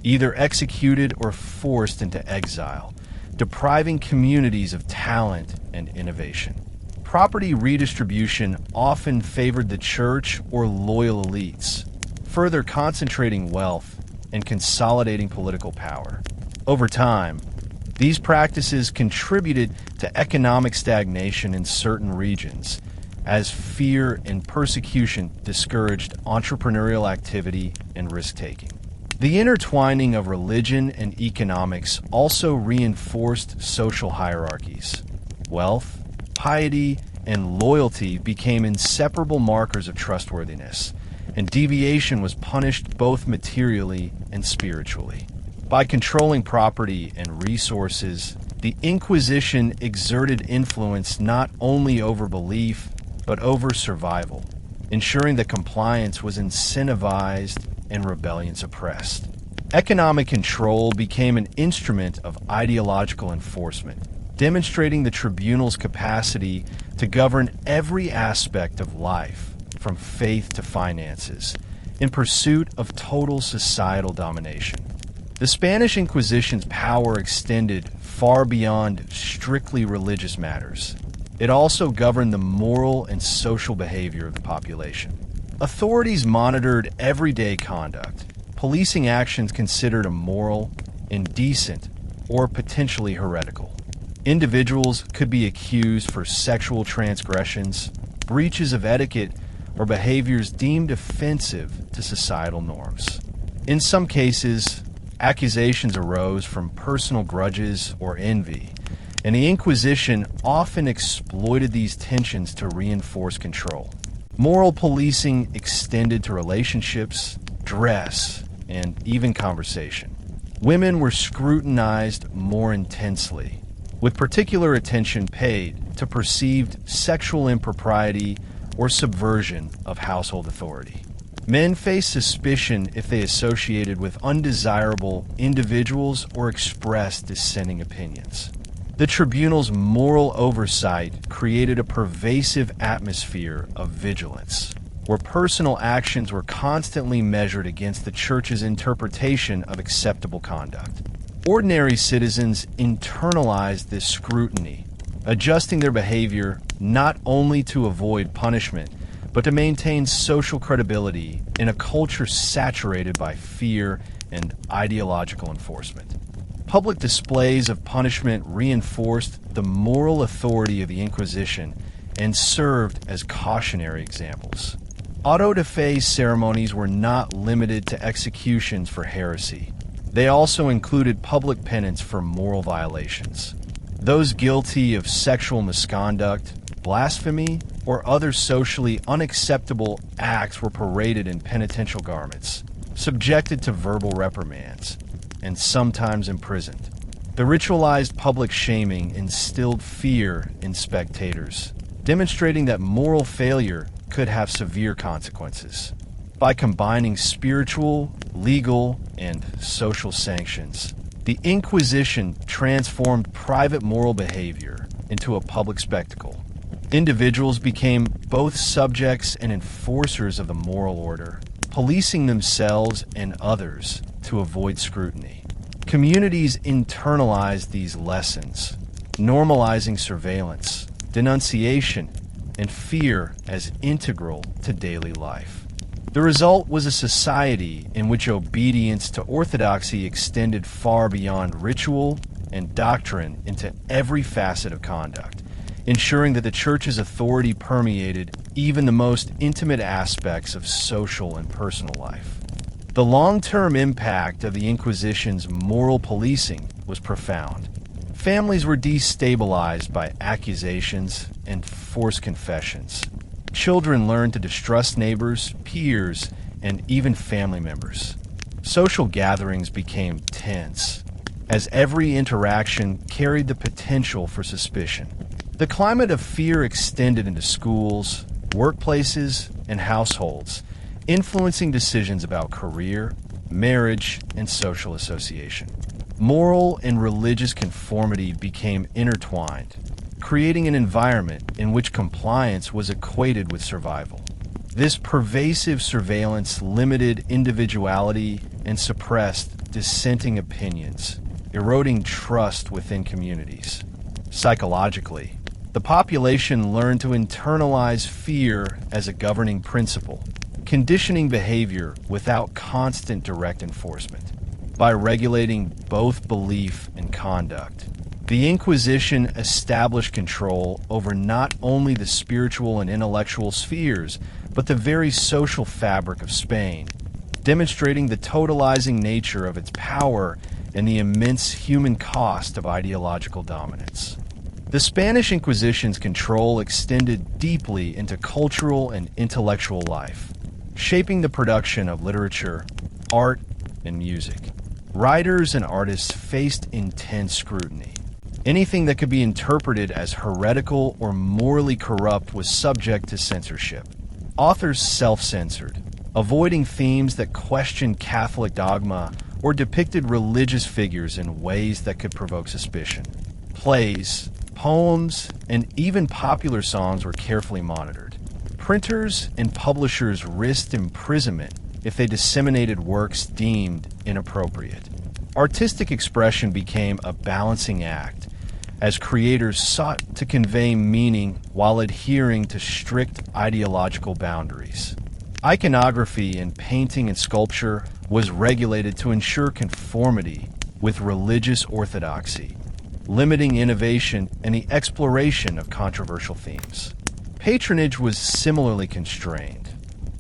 either executed or forced into exile, depriving communities of talent and innovation. Property redistribution often favored the church or loyal elites, further concentrating wealth and consolidating political power. Over time, these practices contributed to economic stagnation in certain regions, as fear and persecution discouraged entrepreneurial activity and risk-taking. The intertwining of religion and economics also reinforced social hierarchies. Wealth, piety, and loyalty became inseparable markers of trustworthiness, and deviation was punished both materially and spiritually. By controlling property and resources, the Inquisition exerted influence not only over belief, but over survival, ensuring that compliance was incentivized and rebellion suppressed. Economic control became an instrument of ideological enforcement, demonstrating the tribunal's capacity to govern every aspect of life, from faith to finances, in pursuit of total societal domination. The Spanish Inquisition's power extended far beyond strictly religious matters. It also governed the moral and social behavior of the population. Authorities monitored everyday conduct, policing actions considered immoral, indecent, or potentially heretical. Individuals could be accused for sexual transgressions, breaches of etiquette, or behaviors deemed offensive to societal norms. In some cases, accusations arose from personal grudges or envy, and the Inquisition often exploited these tensions to reinforce control. Moral policing extended to relationships, dress, and even conversation. Women were scrutinized more intensely, with particular attention paid to perceived sexual impropriety or subversion of household authority. Men faced suspicion if they associated with undesirable individuals or expressed dissenting opinions. The tribunal's moral oversight created a pervasive atmosphere of vigilance, where personal actions were constantly measured against the church's interpretation of acceptable conduct. Ordinary citizens internalized this scrutiny, adjusting their behavior not only to avoid punishment, but to maintain social credibility in a culture saturated by fear and ideological enforcement. Public displays of punishment reinforced the moral authority of the Inquisition and served as cautionary examples. Auto de fe ceremonies were not limited to executions for heresy. They also included public penance for moral violations. Those guilty of sexual misconduct, blasphemy, or other socially unacceptable acts were paraded in penitential garments, subjected to verbal reprimands, and sometimes imprisoned. The ritualized public shaming instilled fear in spectators, demonstrating that moral failure could have severe consequences. By combining spiritual, legal, and social sanctions, the Inquisition transformed private moral behavior into a public spectacle. Individuals became both subjects and enforcers of the moral order, policing themselves and others to avoid scrutiny. Communities internalized these lessons, normalizing surveillance, denunciation, and fear as integral to daily life. The result was a society in which obedience to orthodoxy extended far beyond ritual and doctrine into every facet of conduct, ensuring that the church's authority permeated even the most intimate aspects of social and personal life. The long-term impact of the Inquisition's moral policing was profound. Families were destabilized by accusations and forced confessions. Children learned to distrust neighbors, peers, and even family members. Social gatherings became tense, as every interaction carried the potential for suspicion. The climate of fear extended into schools, workplaces, and households, influencing decisions about career, marriage, and social association. Moral and religious conformity became intertwined, creating an environment in which compliance was equated with survival. This pervasive surveillance limited individuality and suppressed dissenting opinions, eroding trust within communities. Psychologically, the population learned to internalize fear as a governing principle, conditioning behavior without constant direct enforcement. By regulating both belief and conduct, the Inquisition established control over not only the spiritual and intellectual spheres, but the very social fabric of Spain, demonstrating the totalizing nature of its power and the immense human cost of ideological dominance. The Spanish Inquisition's control extended deeply into cultural and intellectual life, shaping the production of literature, art, and music. Writers and artists faced intense scrutiny. Anything that could be interpreted as heretical or morally corrupt was subject to censorship. Authors self-censored, avoiding themes that questioned Catholic dogma or depicted religious figures in ways that could provoke suspicion. Plays, poems, and even popular songs were carefully monitored. Printers and publishers risked imprisonment if they disseminated works deemed inappropriate. Artistic expression became a balancing act, as creators sought to convey meaning while adhering to strict ideological boundaries. Iconography in painting and sculpture was regulated to ensure conformity with religious orthodoxy, limiting innovation and the exploration of controversial themes. Patronage was similarly constrained.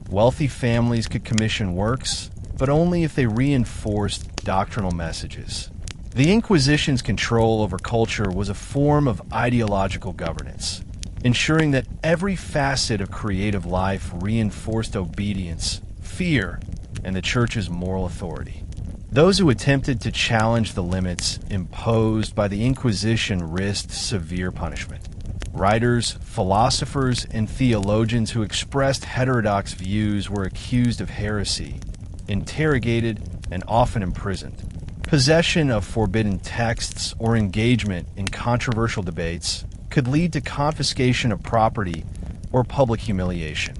Wealthy families could commission works, but only if they reinforced doctrinal messages. The Inquisition's control over culture was a form of ideological governance, ensuring that every facet of creative life reinforced obedience, fear, and the Church's moral authority. Those who attempted to challenge the limits imposed by the Inquisition risked severe punishment. Writers, philosophers, and theologians who expressed heterodox views were accused of heresy, interrogated, and often imprisoned. Possession of forbidden texts or engagement in controversial debates could lead to confiscation of property or public humiliation.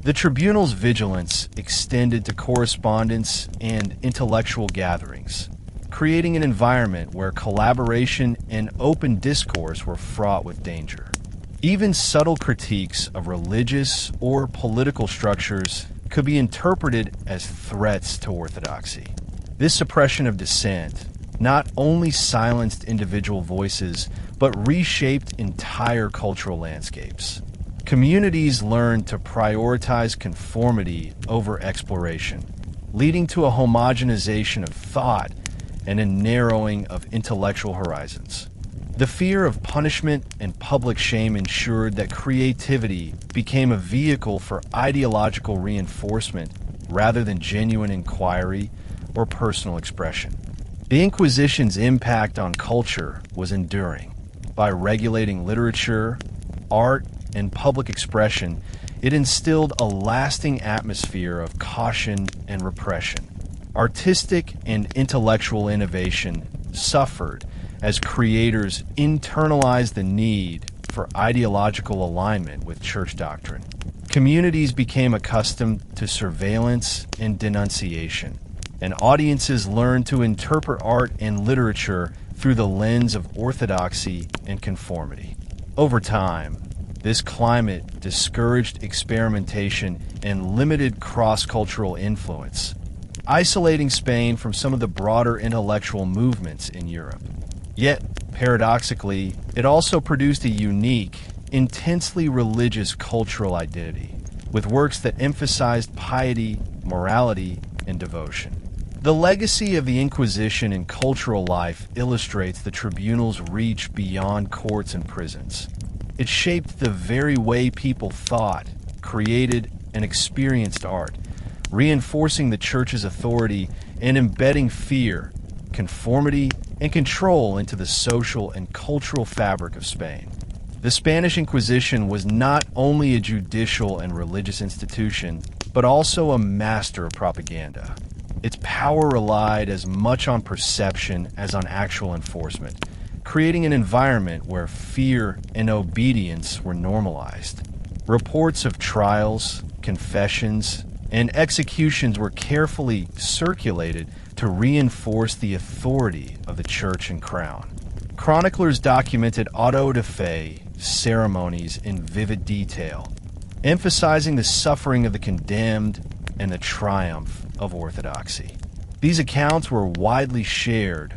The tribunal's vigilance extended to correspondence and intellectual gatherings, creating an environment where collaboration and open discourse were fraught with danger. Even subtle critiques of religious or political structures could be interpreted as threats to orthodoxy. This suppression of dissent not only silenced individual voices, but reshaped entire cultural landscapes. Communities learned to prioritize conformity over exploration, leading to a homogenization of thought and a narrowing of intellectual horizons. The fear of punishment and public shame ensured that creativity became a vehicle for ideological reinforcement rather than genuine inquiry or personal expression. The Inquisition's impact on culture was enduring. By regulating literature, art, and public expression, it instilled a lasting atmosphere of caution and repression. Artistic and intellectual innovation suffered as creators internalized the need for ideological alignment with church doctrine. Communities became accustomed to surveillance and denunciation, and audiences learned to interpret art and literature through the lens of orthodoxy and conformity. Over time, This climate discouraged experimentation and limited cross-cultural influence, isolating Spain from some of the broader intellectual movements in Europe. Yet, paradoxically, it also produced a unique, intensely religious cultural identity, with works that emphasized piety, morality, and devotion. The legacy of the Inquisition in cultural life illustrates the tribunal's reach beyond courts and prisons. It shaped the very way people thought, created, and experienced art, reinforcing the Church's authority and embedding fear, conformity, and control into the social and cultural fabric of Spain. The Spanish Inquisition was not only a judicial and religious institution, but also a master of propaganda. Its power relied as much on perception as on actual enforcement, creating an environment where fear and obedience were normalized. Reports of trials, confessions, and executions were carefully circulated to reinforce the authority of the church and crown. Chroniclers documented auto de fe ceremonies in vivid detail, emphasizing the suffering of the condemned and the triumph of orthodoxy. These accounts were widely shared,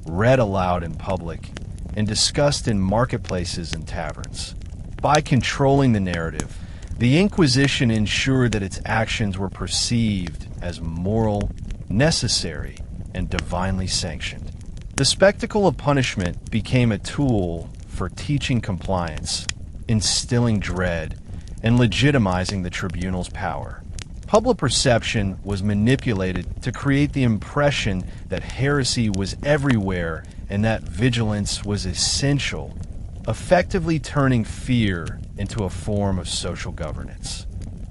read aloud in public, and discussed in marketplaces and taverns. By controlling the narrative, the Inquisition ensured that its actions were perceived as moral, necessary, and divinely sanctioned. The spectacle of punishment became a tool for teaching compliance, instilling dread, and legitimizing the tribunal's power. Public perception was manipulated to create the impression that heresy was everywhere and that vigilance was essential, effectively turning fear into a form of social governance.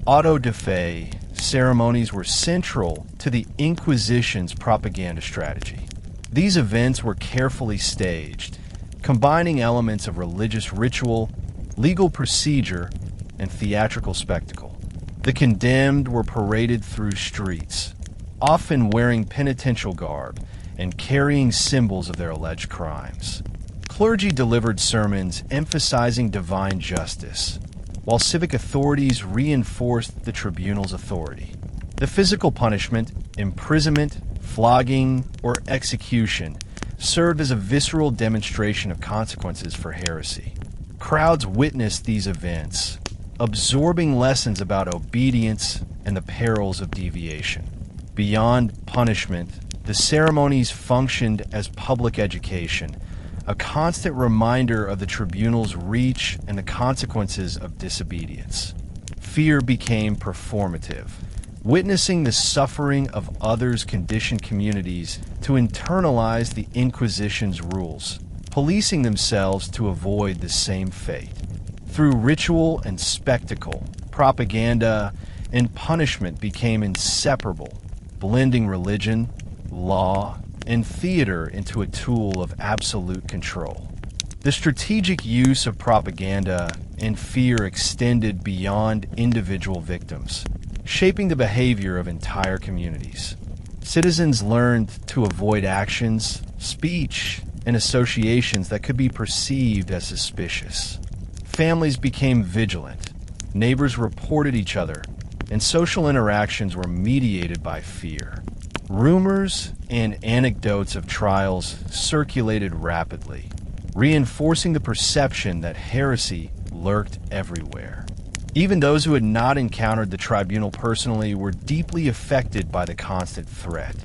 Auto de fe ceremonies were central to the Inquisition's propaganda strategy. These events were carefully staged, combining elements of religious ritual, legal procedure, and theatrical spectacle. The condemned were paraded through streets, often wearing penitential garb and carrying symbols of their alleged crimes. Clergy delivered sermons emphasizing divine justice, while civic authorities reinforced the tribunal's authority. The physical punishment, imprisonment, flogging, or execution served as a visceral demonstration of consequences for heresy. Crowds witnessed these events, absorbing lessons about obedience and the perils of deviation. Beyond punishment, the ceremonies functioned as public education, a constant reminder of the tribunal's reach and the consequences of disobedience. Fear became performative. Witnessing the suffering of others conditioned communities to internalize the Inquisition's rules, policing themselves to avoid the same fate. Through ritual and spectacle, propaganda and punishment became inseparable, blending religion, law, and theater into a tool of absolute control. The strategic use of propaganda and fear extended beyond individual victims, shaping the behavior of entire communities. Citizens learned to avoid actions, speech, and associations that could be perceived as suspicious. Families became vigilant, neighbors reported each other, and social interactions were mediated by fear. Rumors and anecdotes of trials circulated rapidly, reinforcing the perception that heresy lurked everywhere. Even those who had not encountered the tribunal personally were deeply affected by the constant threat.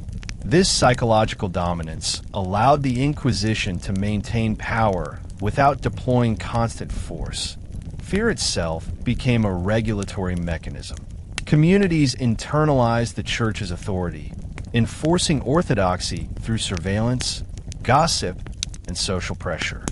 This psychological dominance allowed the Inquisition to maintain power without deploying constant force. Fear itself became a regulatory mechanism. Communities internalized the Church's authority, enforcing orthodoxy through surveillance, gossip, and social pressure.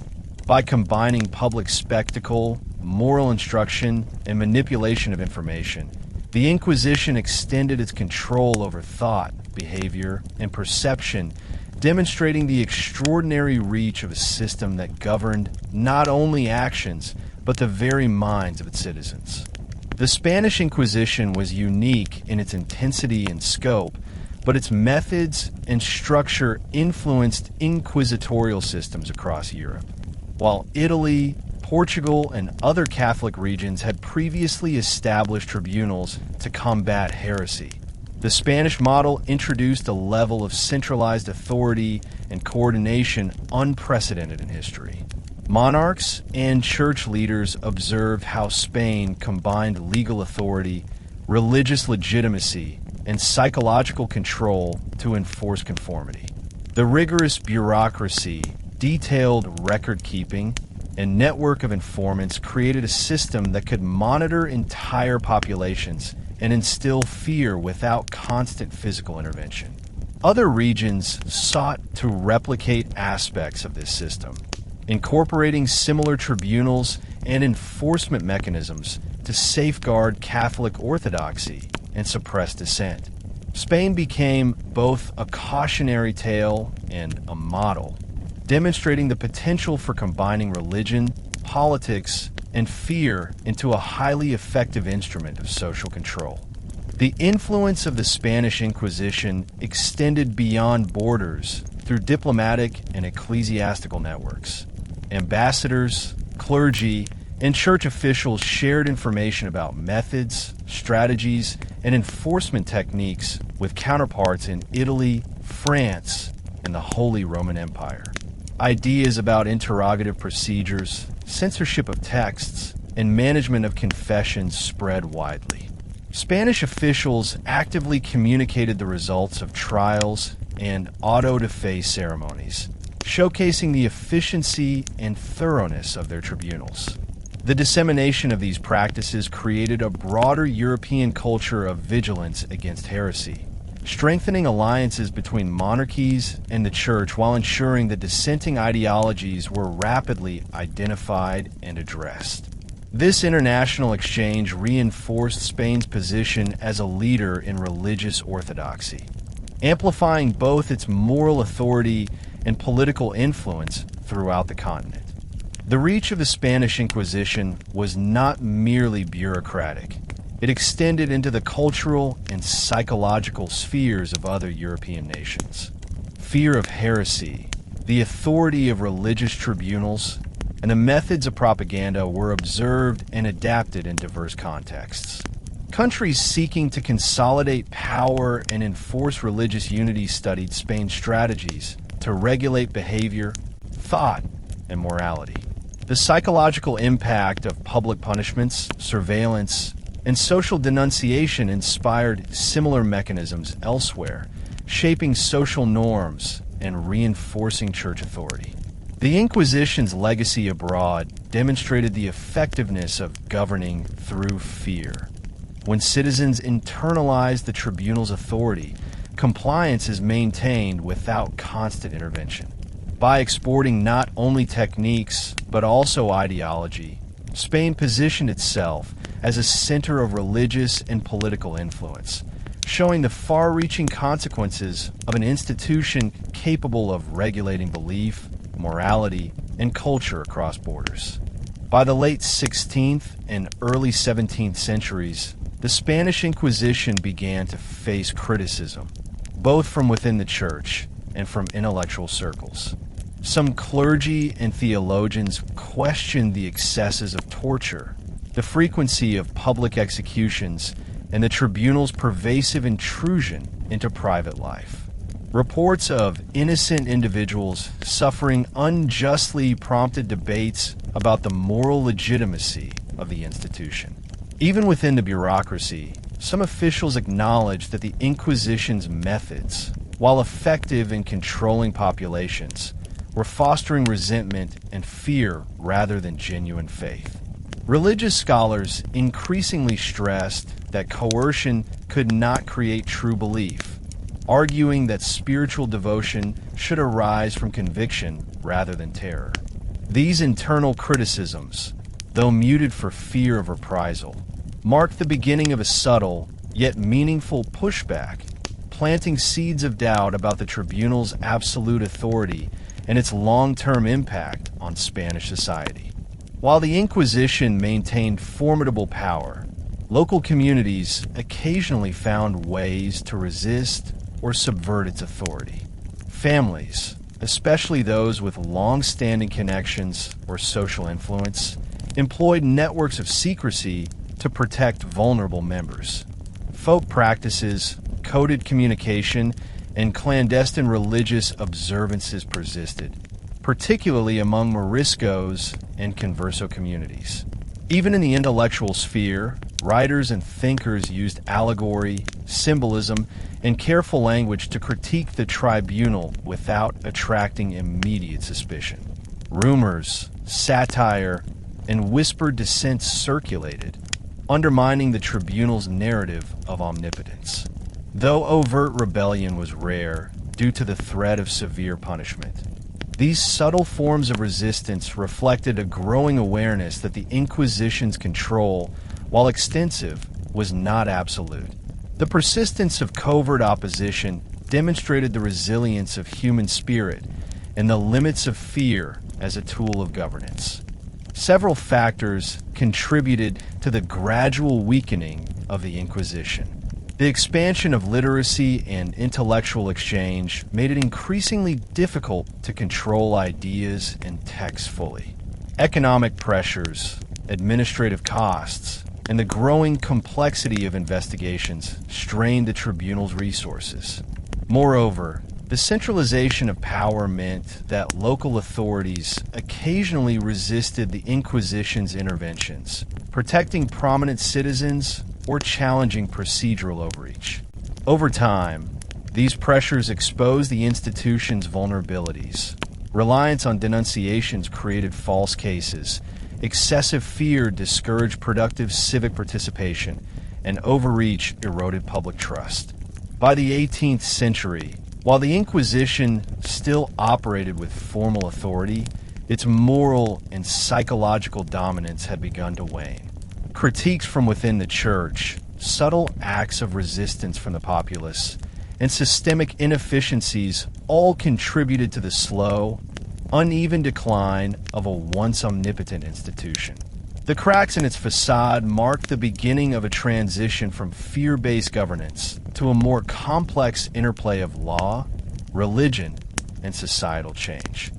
By combining public spectacle, moral instruction, and manipulation of information, the Inquisition extended its control over thought, behavior, and perception, demonstrating the extraordinary reach of a system that governed not only actions, but the very minds of its citizens. The Spanish Inquisition was unique in its intensity and scope, but its methods and structure influenced inquisitorial systems across Europe. While Italy, Portugal and other Catholic regions had previously established tribunals to combat heresy. The Spanish model introduced a level of centralized authority and coordination unprecedented in history. Monarchs and church leaders observed how Spain combined legal authority, religious legitimacy, and psychological control to enforce conformity. The rigorous bureaucracy, detailed record-keeping, and network of informants created a system that could monitor entire populations and instill fear without constant physical intervention. Other regions sought to replicate aspects of this system, incorporating similar tribunals and enforcement mechanisms to safeguard Catholic orthodoxy and suppress dissent. Spain became both a cautionary tale and a model, demonstrating the potential for combining religion, politics, and fear into a highly effective instrument of social control. The influence of the Spanish Inquisition extended beyond borders through diplomatic and ecclesiastical networks. Ambassadors, clergy, and church officials shared information about methods, strategies, and enforcement techniques with counterparts in Italy, France, and the Holy Roman Empire. Ideas about interrogative procedures, censorship of texts, and management of confessions spread widely. Spanish officials actively communicated the results of trials and auto-de-fe ceremonies, showcasing the efficiency and thoroughness of their tribunals. The dissemination of these practices created a broader European culture of vigilance against heresy, strengthening alliances between monarchies and the church while ensuring that dissenting ideologies were rapidly identified and addressed. This international exchange reinforced Spain's position as a leader in religious orthodoxy, amplifying both its moral authority and political influence throughout the continent. The reach of the Spanish Inquisition was not merely bureaucratic. It extended into the cultural and psychological spheres of other European nations. Fear of heresy, the authority of religious tribunals, and the methods of propaganda were observed and adapted in diverse contexts. Countries seeking to consolidate power and enforce religious unity studied Spain's strategies to regulate behavior, thought, and morality. The psychological impact of public punishments, surveillance, and social denunciation inspired similar mechanisms elsewhere, shaping social norms and reinforcing church authority. The Inquisition's legacy abroad demonstrated the effectiveness of governing through fear. When citizens internalize the tribunal's authority, compliance is maintained without constant intervention. By exporting not only techniques, but also ideology, Spain positioned itself as a center of religious and political influence, showing the far-reaching consequences of an institution capable of regulating belief, morality, and culture across borders. By the late 16th and early 17th centuries, the Spanish Inquisition began to face criticism, both from within the church and from intellectual circles. Some clergy and theologians questioned the excesses of torture, the frequency of public executions, and the tribunal's pervasive intrusion into private life. Reports of innocent individuals suffering unjustly prompted debates about the moral legitimacy of the institution. Even within the bureaucracy, some officials acknowledged that the Inquisition's methods, while effective in controlling populations, were fostering resentment and fear rather than genuine faith. Religious scholars increasingly stressed that coercion could not create true belief, arguing that spiritual devotion should arise from conviction rather than terror. These internal criticisms, though muted for fear of reprisal, marked the beginning of a subtle yet meaningful pushback, planting seeds of doubt about the tribunal's absolute authority and its long-term impact on Spanish society. While the Inquisition maintained formidable power, local communities occasionally found ways to resist or subvert its authority. Families, especially those with long-standing connections or social influence, employed networks of secrecy to protect vulnerable members. Folk practices, coded communication, and clandestine religious observances persisted, particularly among Moriscos and Converso communities. Even in the intellectual sphere, writers and thinkers used allegory, symbolism, and careful language to critique the tribunal without attracting immediate suspicion. Rumors, satire, and whispered dissents circulated, undermining the tribunal's narrative of omnipotence. Though overt rebellion was rare due to the threat of severe punishment, these subtle forms of resistance reflected a growing awareness that the Inquisition's control, while extensive, was not absolute. The persistence of covert opposition demonstrated the resilience of human spirit and the limits of fear as a tool of governance. Several factors contributed to the gradual weakening of the Inquisition. The expansion of literacy and intellectual exchange made it increasingly difficult to control ideas and texts fully. Economic pressures, administrative costs, and the growing complexity of investigations strained the tribunal's resources. Moreover, the centralization of power meant that local authorities occasionally resisted the Inquisition's interventions, protecting prominent citizens or challenging procedural overreach. Over time, these pressures exposed the institution's vulnerabilities. Reliance on denunciations created false cases, excessive fear discouraged productive civic participation, and overreach eroded public trust. By the 18th century, while the Inquisition still operated with formal authority, its moral and psychological dominance had begun to wane. Critiques from within the church, subtle acts of resistance from the populace, and systemic inefficiencies all contributed to the slow, uneven decline of a once omnipotent institution. The cracks in its facade marked the beginning of a transition from fear-based governance to a more complex interplay of law, religion, and societal change.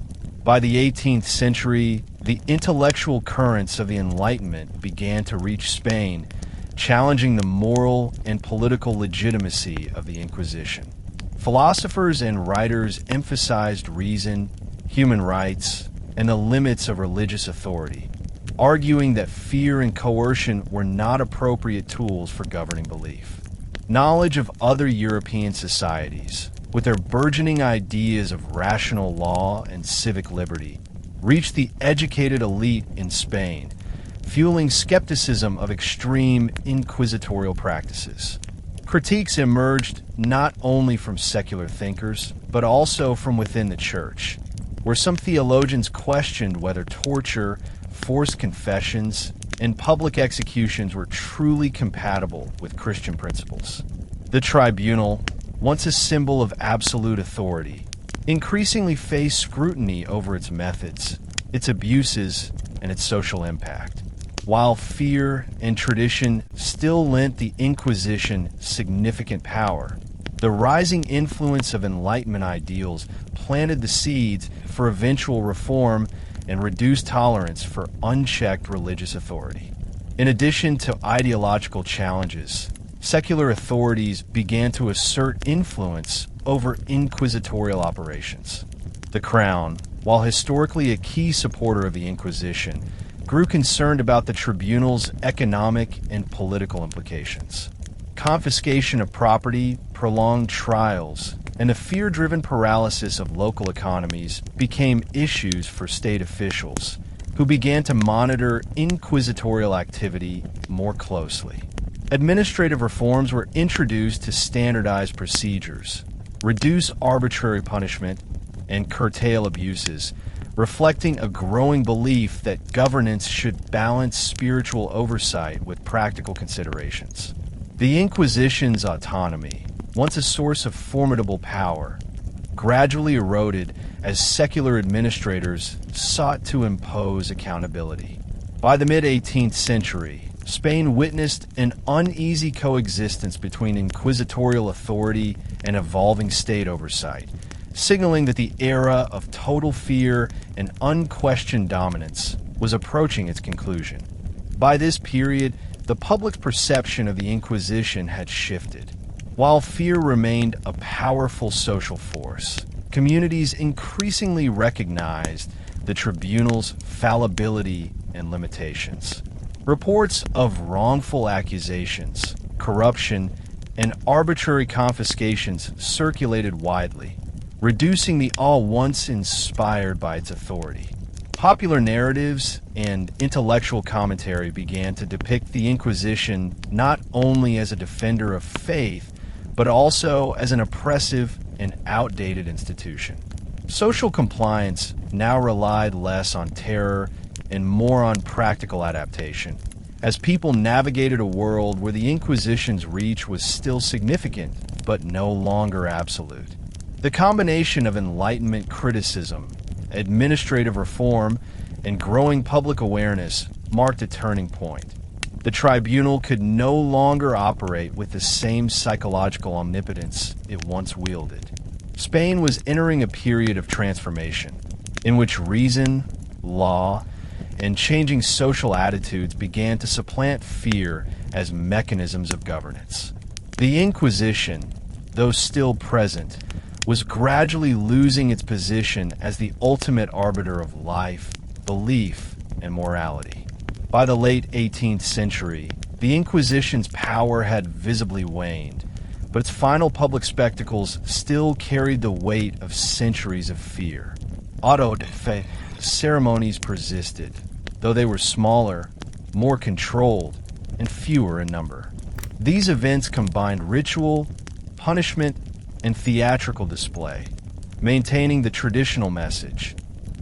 By the 18th century, the intellectual currents of the Enlightenment began to reach Spain, challenging the moral and political legitimacy of the Inquisition. Philosophers and writers emphasized reason, human rights, and the limits of religious authority, arguing that fear and coercion were not appropriate tools for governing belief. Knowledge of other European societies, with their burgeoning ideas of rational law and civic liberty, reached the educated elite in Spain, fueling skepticism of extreme inquisitorial practices. Critiques emerged not only from secular thinkers, but also from within the church, where some theologians questioned whether torture, forced confessions, and public executions were truly compatible with Christian principles. The tribunal, once a symbol of absolute authority, increasingly faced scrutiny over its methods, its abuses, and its social impact. While fear and tradition still lent the Inquisition significant power, the rising influence of Enlightenment ideals planted the seeds for eventual reform and reduced tolerance for unchecked religious authority. In addition to ideological challenges, secular authorities began to assert influence over inquisitorial operations. The Crown, while historically a key supporter of the Inquisition, grew concerned about the tribunal's economic and political implications. Confiscation of property, prolonged trials, and the fear-driven paralysis of local economies became issues for state officials, who began to monitor inquisitorial activity more closely. Administrative reforms were introduced to standardize procedures, reduce arbitrary punishment, and curtail abuses, reflecting a growing belief that governance should balance spiritual oversight with practical considerations. The Inquisition's autonomy, once a source of formidable power, gradually eroded as secular administrators sought to impose accountability. By the mid-18th century, Spain witnessed an uneasy coexistence between inquisitorial authority and evolving state oversight, signaling that the era of total fear and unquestioned dominance was approaching its conclusion. By this period, the public's perception of the Inquisition had shifted. While fear remained a powerful social force, communities increasingly recognized the tribunal's fallibility and limitations. Reports of wrongful accusations, corruption, and arbitrary confiscations circulated widely, reducing the awe once inspired by its authority. Popular narratives and intellectual commentary began to depict the Inquisition not only as a defender of faith, but also as an oppressive and outdated institution. Social compliance now relied less on terror and more on practical adaptation, as people navigated a world where the Inquisition's reach was still significant, but no longer absolute. The combination of Enlightenment criticism, administrative reform, and growing public awareness marked a turning point. The tribunal could no longer operate with the same psychological omnipotence it once wielded. Spain was entering a period of transformation, in which reason, law, and changing social attitudes began to supplant fear as mechanisms of governance. The Inquisition, though still present, was gradually losing its position as the ultimate arbiter of life, belief, and morality. By the late 18th century, the Inquisition's power had visibly waned, but its final public spectacles still carried the weight of centuries of fear. Auto de fe ceremonies persisted, though they were smaller, more controlled, and fewer in number. These events combined ritual, punishment, and theatrical display, maintaining the traditional message.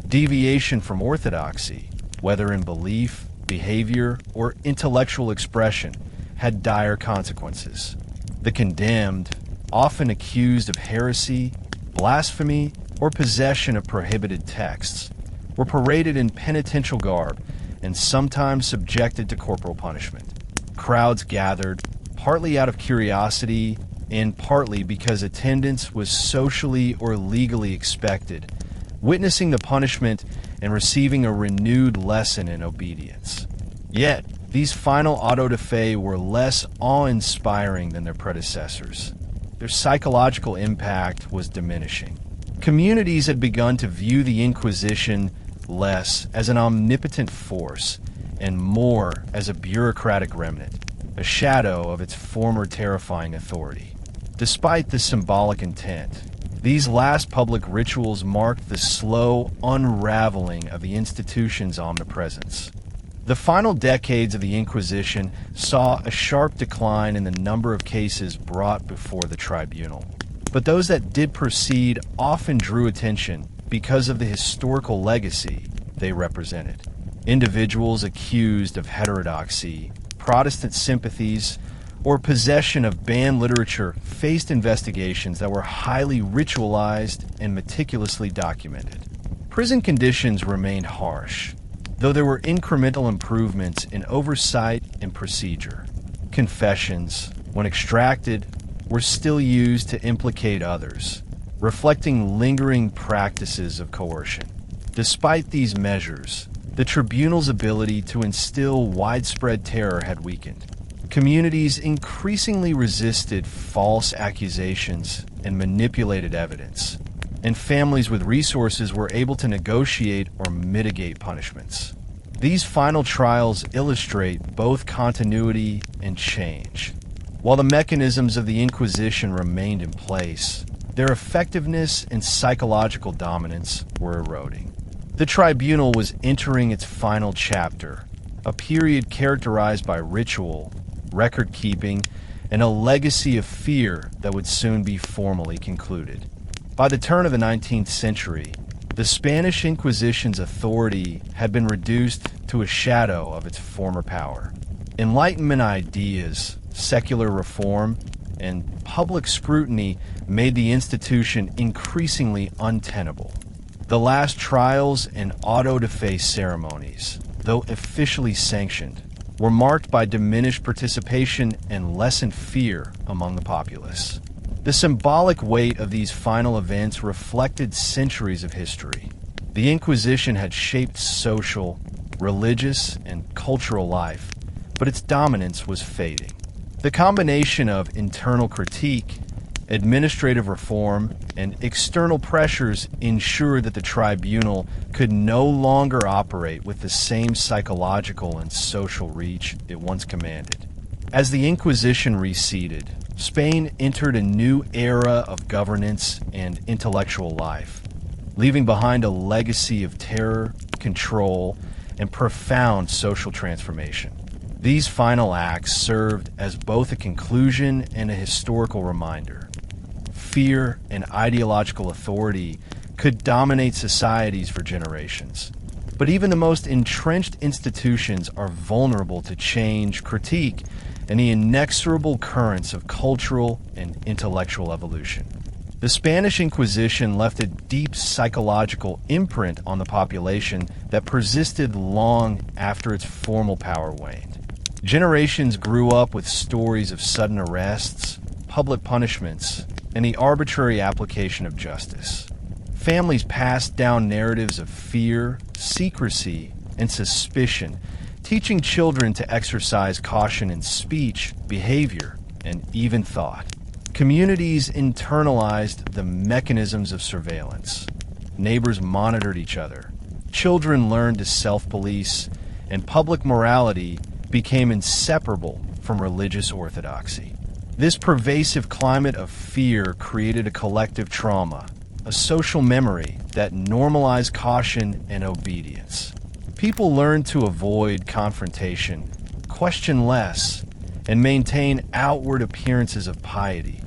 Deviation from orthodoxy, whether in belief, behavior, or intellectual expression, had dire consequences. The condemned, often accused of heresy, blasphemy, or possession of prohibited texts, were paraded in penitential garb and sometimes subjected to corporal punishment. Crowds gathered, partly out of curiosity and partly because attendance was socially or legally expected, witnessing the punishment and receiving a renewed lesson in obedience. Yet, these final auto de fe were less awe-inspiring than their predecessors. Their psychological impact was diminishing. Communities had begun to view the Inquisition less as an omnipotent force and more as a bureaucratic remnant, a shadow of its former terrifying authority. Despite this symbolic intent, these last public rituals marked the slow unraveling of the institution's omnipresence. The final decades of the Inquisition saw a sharp decline in the number of cases brought before the tribunal, but those that did proceed often drew attention because of the historical legacy they represented. Individuals accused of heterodoxy, Protestant sympathies, or possession of banned literature faced investigations that were highly ritualized and meticulously documented. Prison conditions remained harsh, though there were incremental improvements in oversight and procedure. Confessions, when extracted, were still used to implicate others, reflecting lingering practices of coercion. Despite these measures, the tribunal's ability to instill widespread terror had weakened. Communities increasingly resisted false accusations and manipulated evidence, and families with resources were able to negotiate or mitigate punishments. These final trials illustrate both continuity and change. While the mechanisms of the Inquisition remained in place, their effectiveness and psychological dominance were eroding. The tribunal was entering its final chapter, a period characterized by ritual, record-keeping, and a legacy of fear that would soon be formally concluded. By the turn of the 19th century, the Spanish Inquisition's authority had been reduced to a shadow of its former power. Enlightenment ideas, secular reform, and public scrutiny made the institution increasingly untenable. The last trials and auto de fe ceremonies, though officially sanctioned, were marked by diminished participation and lessened fear among the populace. The symbolic weight of these final events reflected centuries of history. The Inquisition had shaped social, religious, and cultural life, but its dominance was fading. The combination of internal critique, administrative reform, and external pressures ensured that the tribunal could no longer operate with the same psychological and social reach it once commanded. As the Inquisition receded, Spain entered a new era of governance and intellectual life, leaving behind a legacy of terror, control, and profound social transformation. These final acts served as both a conclusion and a historical reminder. Fear and ideological authority could dominate societies for generations, but even the most entrenched institutions are vulnerable to change, critique, and the inexorable currents of cultural and intellectual evolution. The Spanish Inquisition left a deep psychological imprint on the population that persisted long after its formal power waned. Generations grew up with stories of sudden arrests, public punishments, and the arbitrary application of justice. Families passed down narratives of fear, secrecy, and suspicion, teaching children to exercise caution in speech, behavior, and even thought. Communities internalized the mechanisms of surveillance. Neighbors monitored each other. Children learned to self-police, and public morality became inseparable from religious orthodoxy. This pervasive climate of fear created a collective trauma, a social memory that normalized caution and obedience. People learned to avoid confrontation, question less, and maintain outward appearances of piety,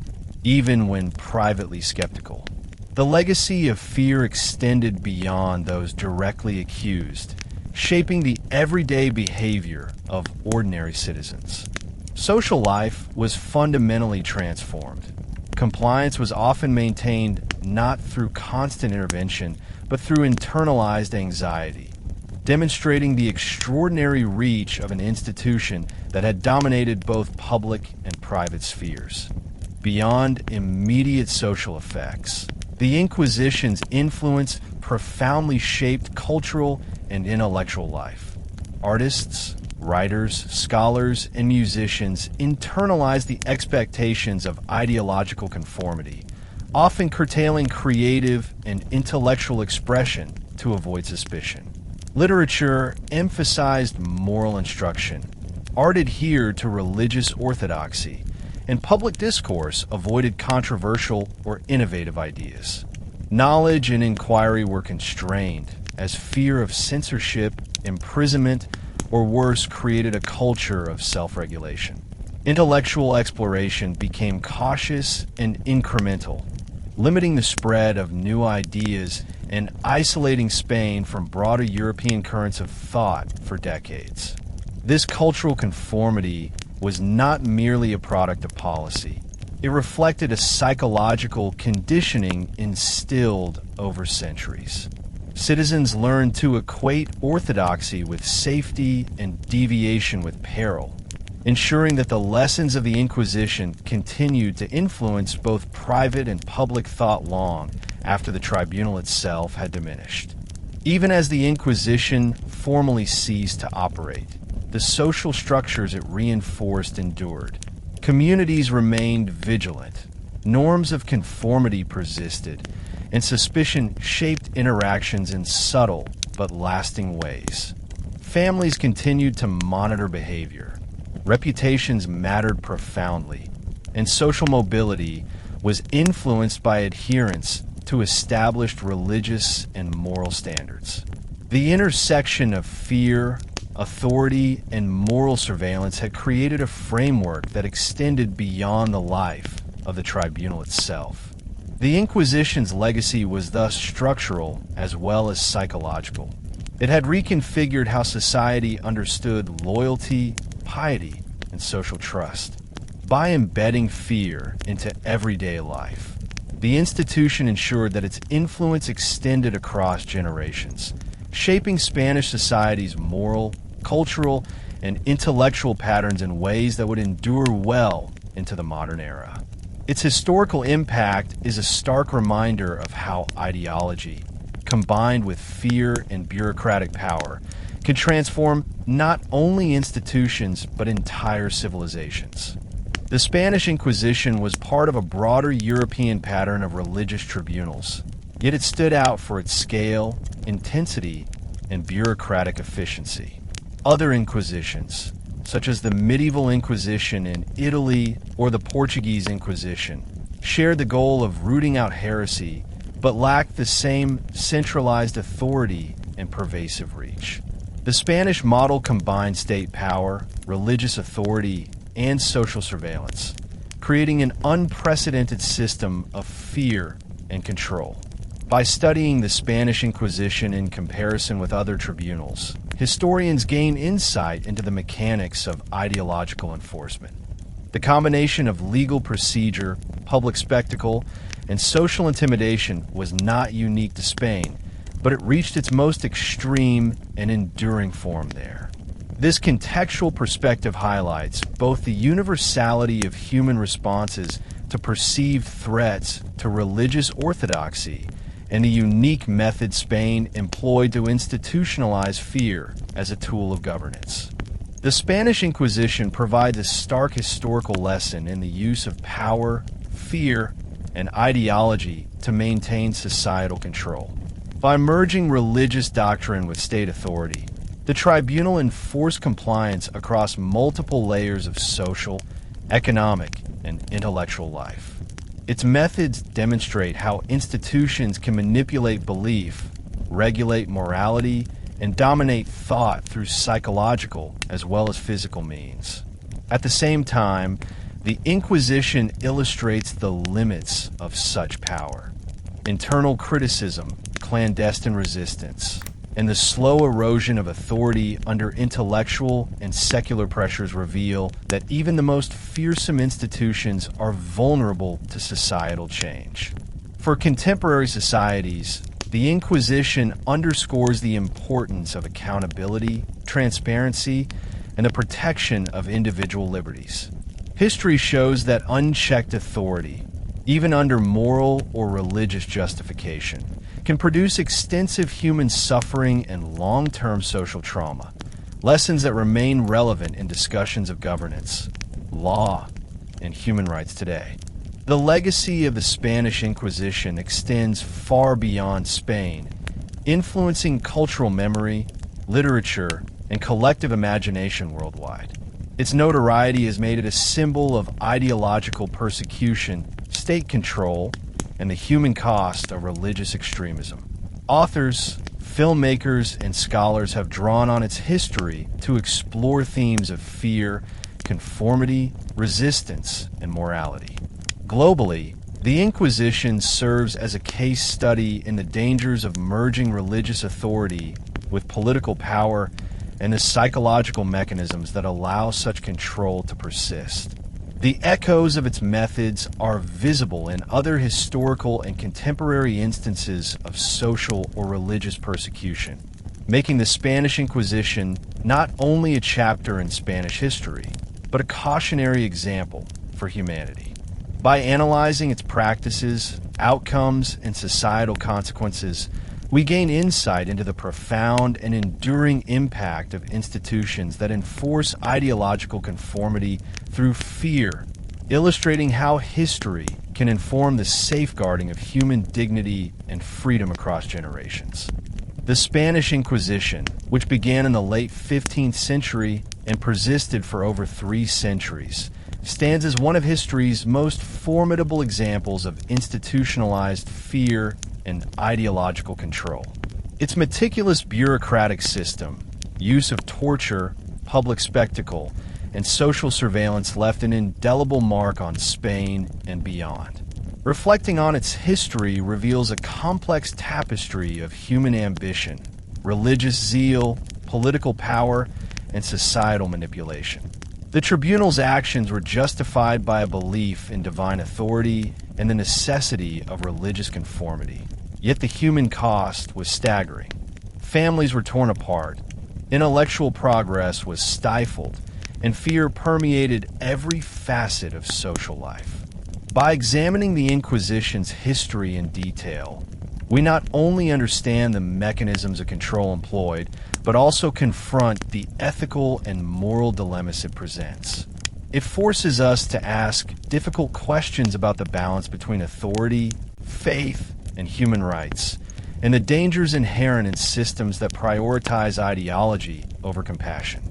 even when privately skeptical. The legacy of fear extended beyond those directly accused, shaping the everyday behavior of ordinary citizens. Social life was fundamentally transformed. Compliance was often maintained not through constant intervention, but through internalized anxiety, demonstrating the extraordinary reach of an institution that had dominated both public and private spheres. Beyond immediate social effects, the Inquisition's influence profoundly shaped cultural and intellectual life. Artists, writers, scholars, and musicians internalized the expectations of ideological conformity, often curtailing creative and intellectual expression to avoid suspicion. Literature emphasized moral instruction, art adhered to religious orthodoxy, and public discourse avoided controversial or innovative ideas. Knowledge and inquiry were constrained, as fear of censorship, imprisonment, or worse created a culture of self-regulation. Intellectual exploration became cautious and incremental, limiting the spread of new ideas and isolating Spain from broader European currents of thought for decades. This cultural conformity was not merely a product of policy. It reflected a psychological conditioning instilled over centuries. Citizens learned to equate orthodoxy with safety and deviation with peril, ensuring that the lessons of the Inquisition continued to influence both private and public thought long after the tribunal itself had diminished. Even as the Inquisition formally ceased to operate, the social structures it reinforced endured. Communities remained vigilant, norms of conformity persisted, and suspicion shaped interactions in subtle but lasting ways. Families continued to monitor behavior. Reputations mattered profoundly, and social mobility was influenced by adherence to established religious and moral standards. The intersection of fear, authority, and moral surveillance had created a framework that extended beyond the life of the tribunal itself. The Inquisition's legacy was thus structural as well as psychological. It had reconfigured how society understood loyalty, piety, and social trust. By embedding fear into everyday life, the institution ensured that its influence extended across generations, shaping Spanish society's moral, cultural, and intellectual patterns in ways that would endure well into the modern era. Its historical impact is a stark reminder of how ideology, combined with fear and bureaucratic power, can transform not only institutions but entire civilizations. The Spanish Inquisition was part of a broader European pattern of religious tribunals, yet it stood out for its scale, intensity, and bureaucratic efficiency. Other inquisitions, such as the medieval Inquisition in Italy or the Portuguese Inquisition, shared the goal of rooting out heresy, but lacked the same centralized authority and pervasive reach. The Spanish model combined state power, religious authority, and social surveillance, creating an unprecedented system of fear and control. By studying the Spanish Inquisition in comparison with other tribunals, historians gain insight into the mechanics of ideological enforcement. The combination of legal procedure, public spectacle, and social intimidation was not unique to Spain, but it reached its most extreme and enduring form there. This contextual perspective highlights both the universality of human responses to perceived threats to religious orthodoxy and the unique method Spain employed to institutionalize fear as a tool of governance. The Spanish Inquisition provides a stark historical lesson in the use of power, fear, and ideology to maintain societal control. By merging religious doctrine with state authority, the tribunal enforced compliance across multiple layers of social, economic, and intellectual life. Its methods demonstrate how institutions can manipulate belief, regulate morality, and dominate thought through psychological as well as physical means. At the same time, the Inquisition illustrates the limits of such power. Internal criticism, clandestine resistance, and the slow erosion of authority under intellectual and secular pressures reveal that even the most fearsome institutions are vulnerable to societal change. For contemporary societies, the Inquisition underscores the importance of accountability, transparency, and the protection of individual liberties. History shows that unchecked authority, even under moral or religious justification, can produce extensive human suffering and long-term social trauma, lessons that remain relevant in discussions of governance, law, and human rights today. The legacy of the Spanish Inquisition extends far beyond Spain, influencing cultural memory, literature, and collective imagination worldwide. Its notoriety has made it a symbol of ideological persecution, state control, and the human cost of religious extremism. Authors, filmmakers, and scholars have drawn on its history to explore themes of fear, conformity, resistance, and morality. Globally, the Inquisition serves as a case study in the dangers of merging religious authority with political power and the psychological mechanisms that allow such control to persist. The echoes of its methods are visible in other historical and contemporary instances of social or religious persecution, making the Spanish Inquisition not only a chapter in Spanish history, but a cautionary example for humanity. By analyzing its practices, outcomes, and societal consequences, we gain insight into the profound and enduring impact of institutions that enforce ideological conformity through fear, illustrating how history can inform the safeguarding of human dignity and freedom across generations. The Spanish Inquisition, which began in the late 15th century and persisted for over 3 centuries, stands as one of history's most formidable examples of institutionalized fear and ideological control. Its meticulous bureaucratic system, use of torture, public spectacle, and social surveillance left an indelible mark on Spain and beyond. Reflecting on its history reveals a complex tapestry of human ambition, religious zeal, political power, and societal manipulation. The tribunal's actions were justified by a belief in divine authority and the necessity of religious conformity. Yet the human cost was staggering. Families were torn apart, intellectual progress was stifled, and fear permeated every facet of social life. By examining the Inquisition's history in detail, we not only understand the mechanisms of control employed, but also confront the ethical and moral dilemmas it presents. It forces us to ask difficult questions about the balance between authority, faith, and human rights, and the dangers inherent in systems that prioritize ideology over compassion.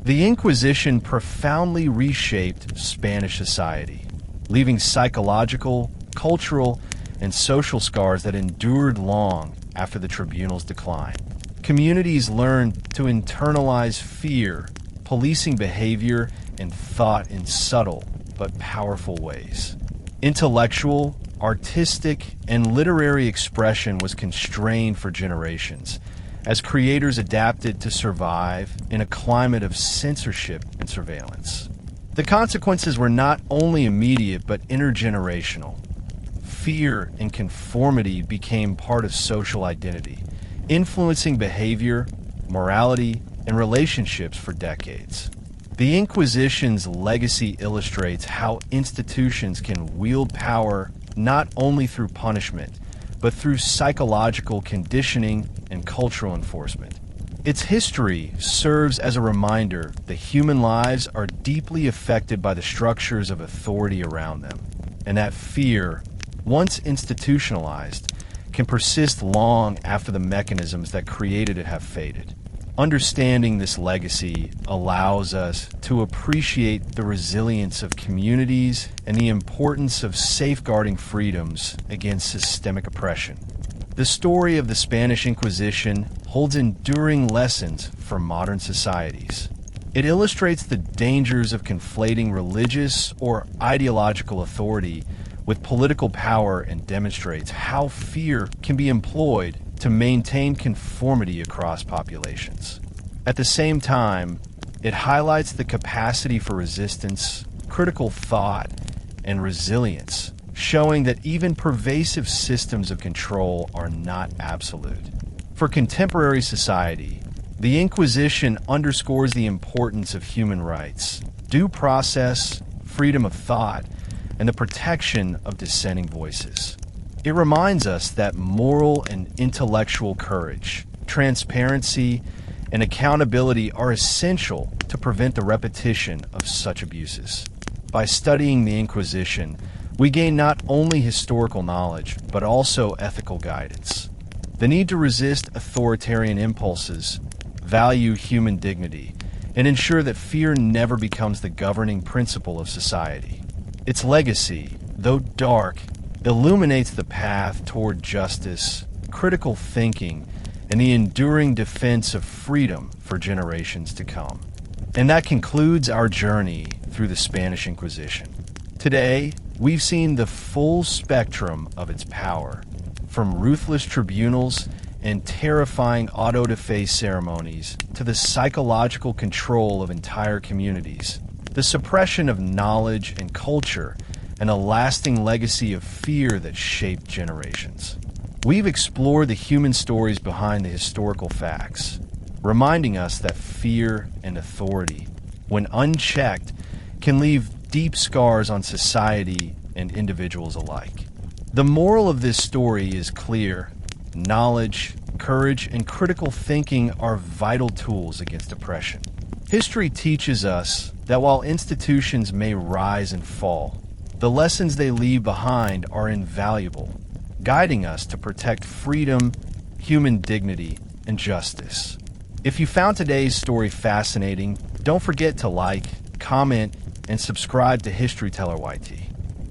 The Inquisition profoundly reshaped Spanish society, leaving psychological, cultural, and social scars that endured long after the tribunal's decline. Communities learned to internalize fear, policing behavior, and thought in subtle but powerful ways. Intellectual, artistic, and literary expression was constrained for generations, as creators adapted to survive in a climate of censorship and surveillance. The consequences were not only immediate but intergenerational. Fear and conformity became part of social identity, influencing behavior, morality, and relationships for decades. The Inquisition's legacy illustrates how institutions can wield power not only through punishment, but through psychological conditioning and cultural enforcement. Its history serves as a reminder that human lives are deeply affected by the structures of authority around them, and that fear, once institutionalized, can persist long after the mechanisms that created it have faded. Understanding this legacy allows us to appreciate the resilience of communities and the importance of safeguarding freedoms against systemic oppression. The story of the Spanish Inquisition holds enduring lessons for modern societies. It illustrates the dangers of conflating religious or ideological authority with political power and demonstrates how fear can be employed to maintain conformity across populations. At the same time, it highlights the capacity for resistance, critical thought, and resilience, showing that even pervasive systems of control are not absolute. For contemporary society, the Inquisition underscores the importance of human rights, due process, freedom of thought, and the protection of dissenting voices. It reminds us that moral and intellectual courage, transparency, and accountability are essential to prevent the repetition of such abuses. By studying the Inquisition, we gain not only historical knowledge, but also ethical guidance. The need to resist authoritarian impulses, value human dignity, and ensure that fear never becomes the governing principle of society. Its legacy, though dark, illuminates the path toward justice, critical thinking, and the enduring defense of freedom for generations to come. And that concludes our journey through the Spanish Inquisition. Today, we've seen the full spectrum of its power, from ruthless tribunals and terrifying auto-da-fe ceremonies to the psychological control of entire communities, the suppression of knowledge and culture, and a lasting legacy of fear that shaped generations. We've explored the human stories behind the historical facts, reminding us that fear and authority, when unchecked, can leave deep scars on society and individuals alike. The moral of this story is clear. Knowledge, courage, and critical thinking are vital tools against oppression. History teaches us that while institutions may rise and fall, the lessons they leave behind are invaluable, guiding us to protect freedom, human dignity, and justice. If you found today's story fascinating, don't forget to like, comment, and subscribe to History Teller YT.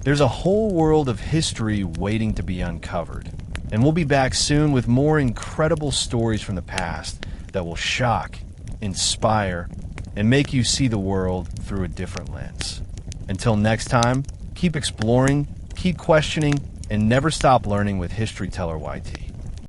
There's a whole world of history waiting to be uncovered, and we'll be back soon with more incredible stories from the past that will shock, inspire, and make you see the world through a different lens. Until next time, keep exploring, keep questioning, and never stop learning with History Teller YT.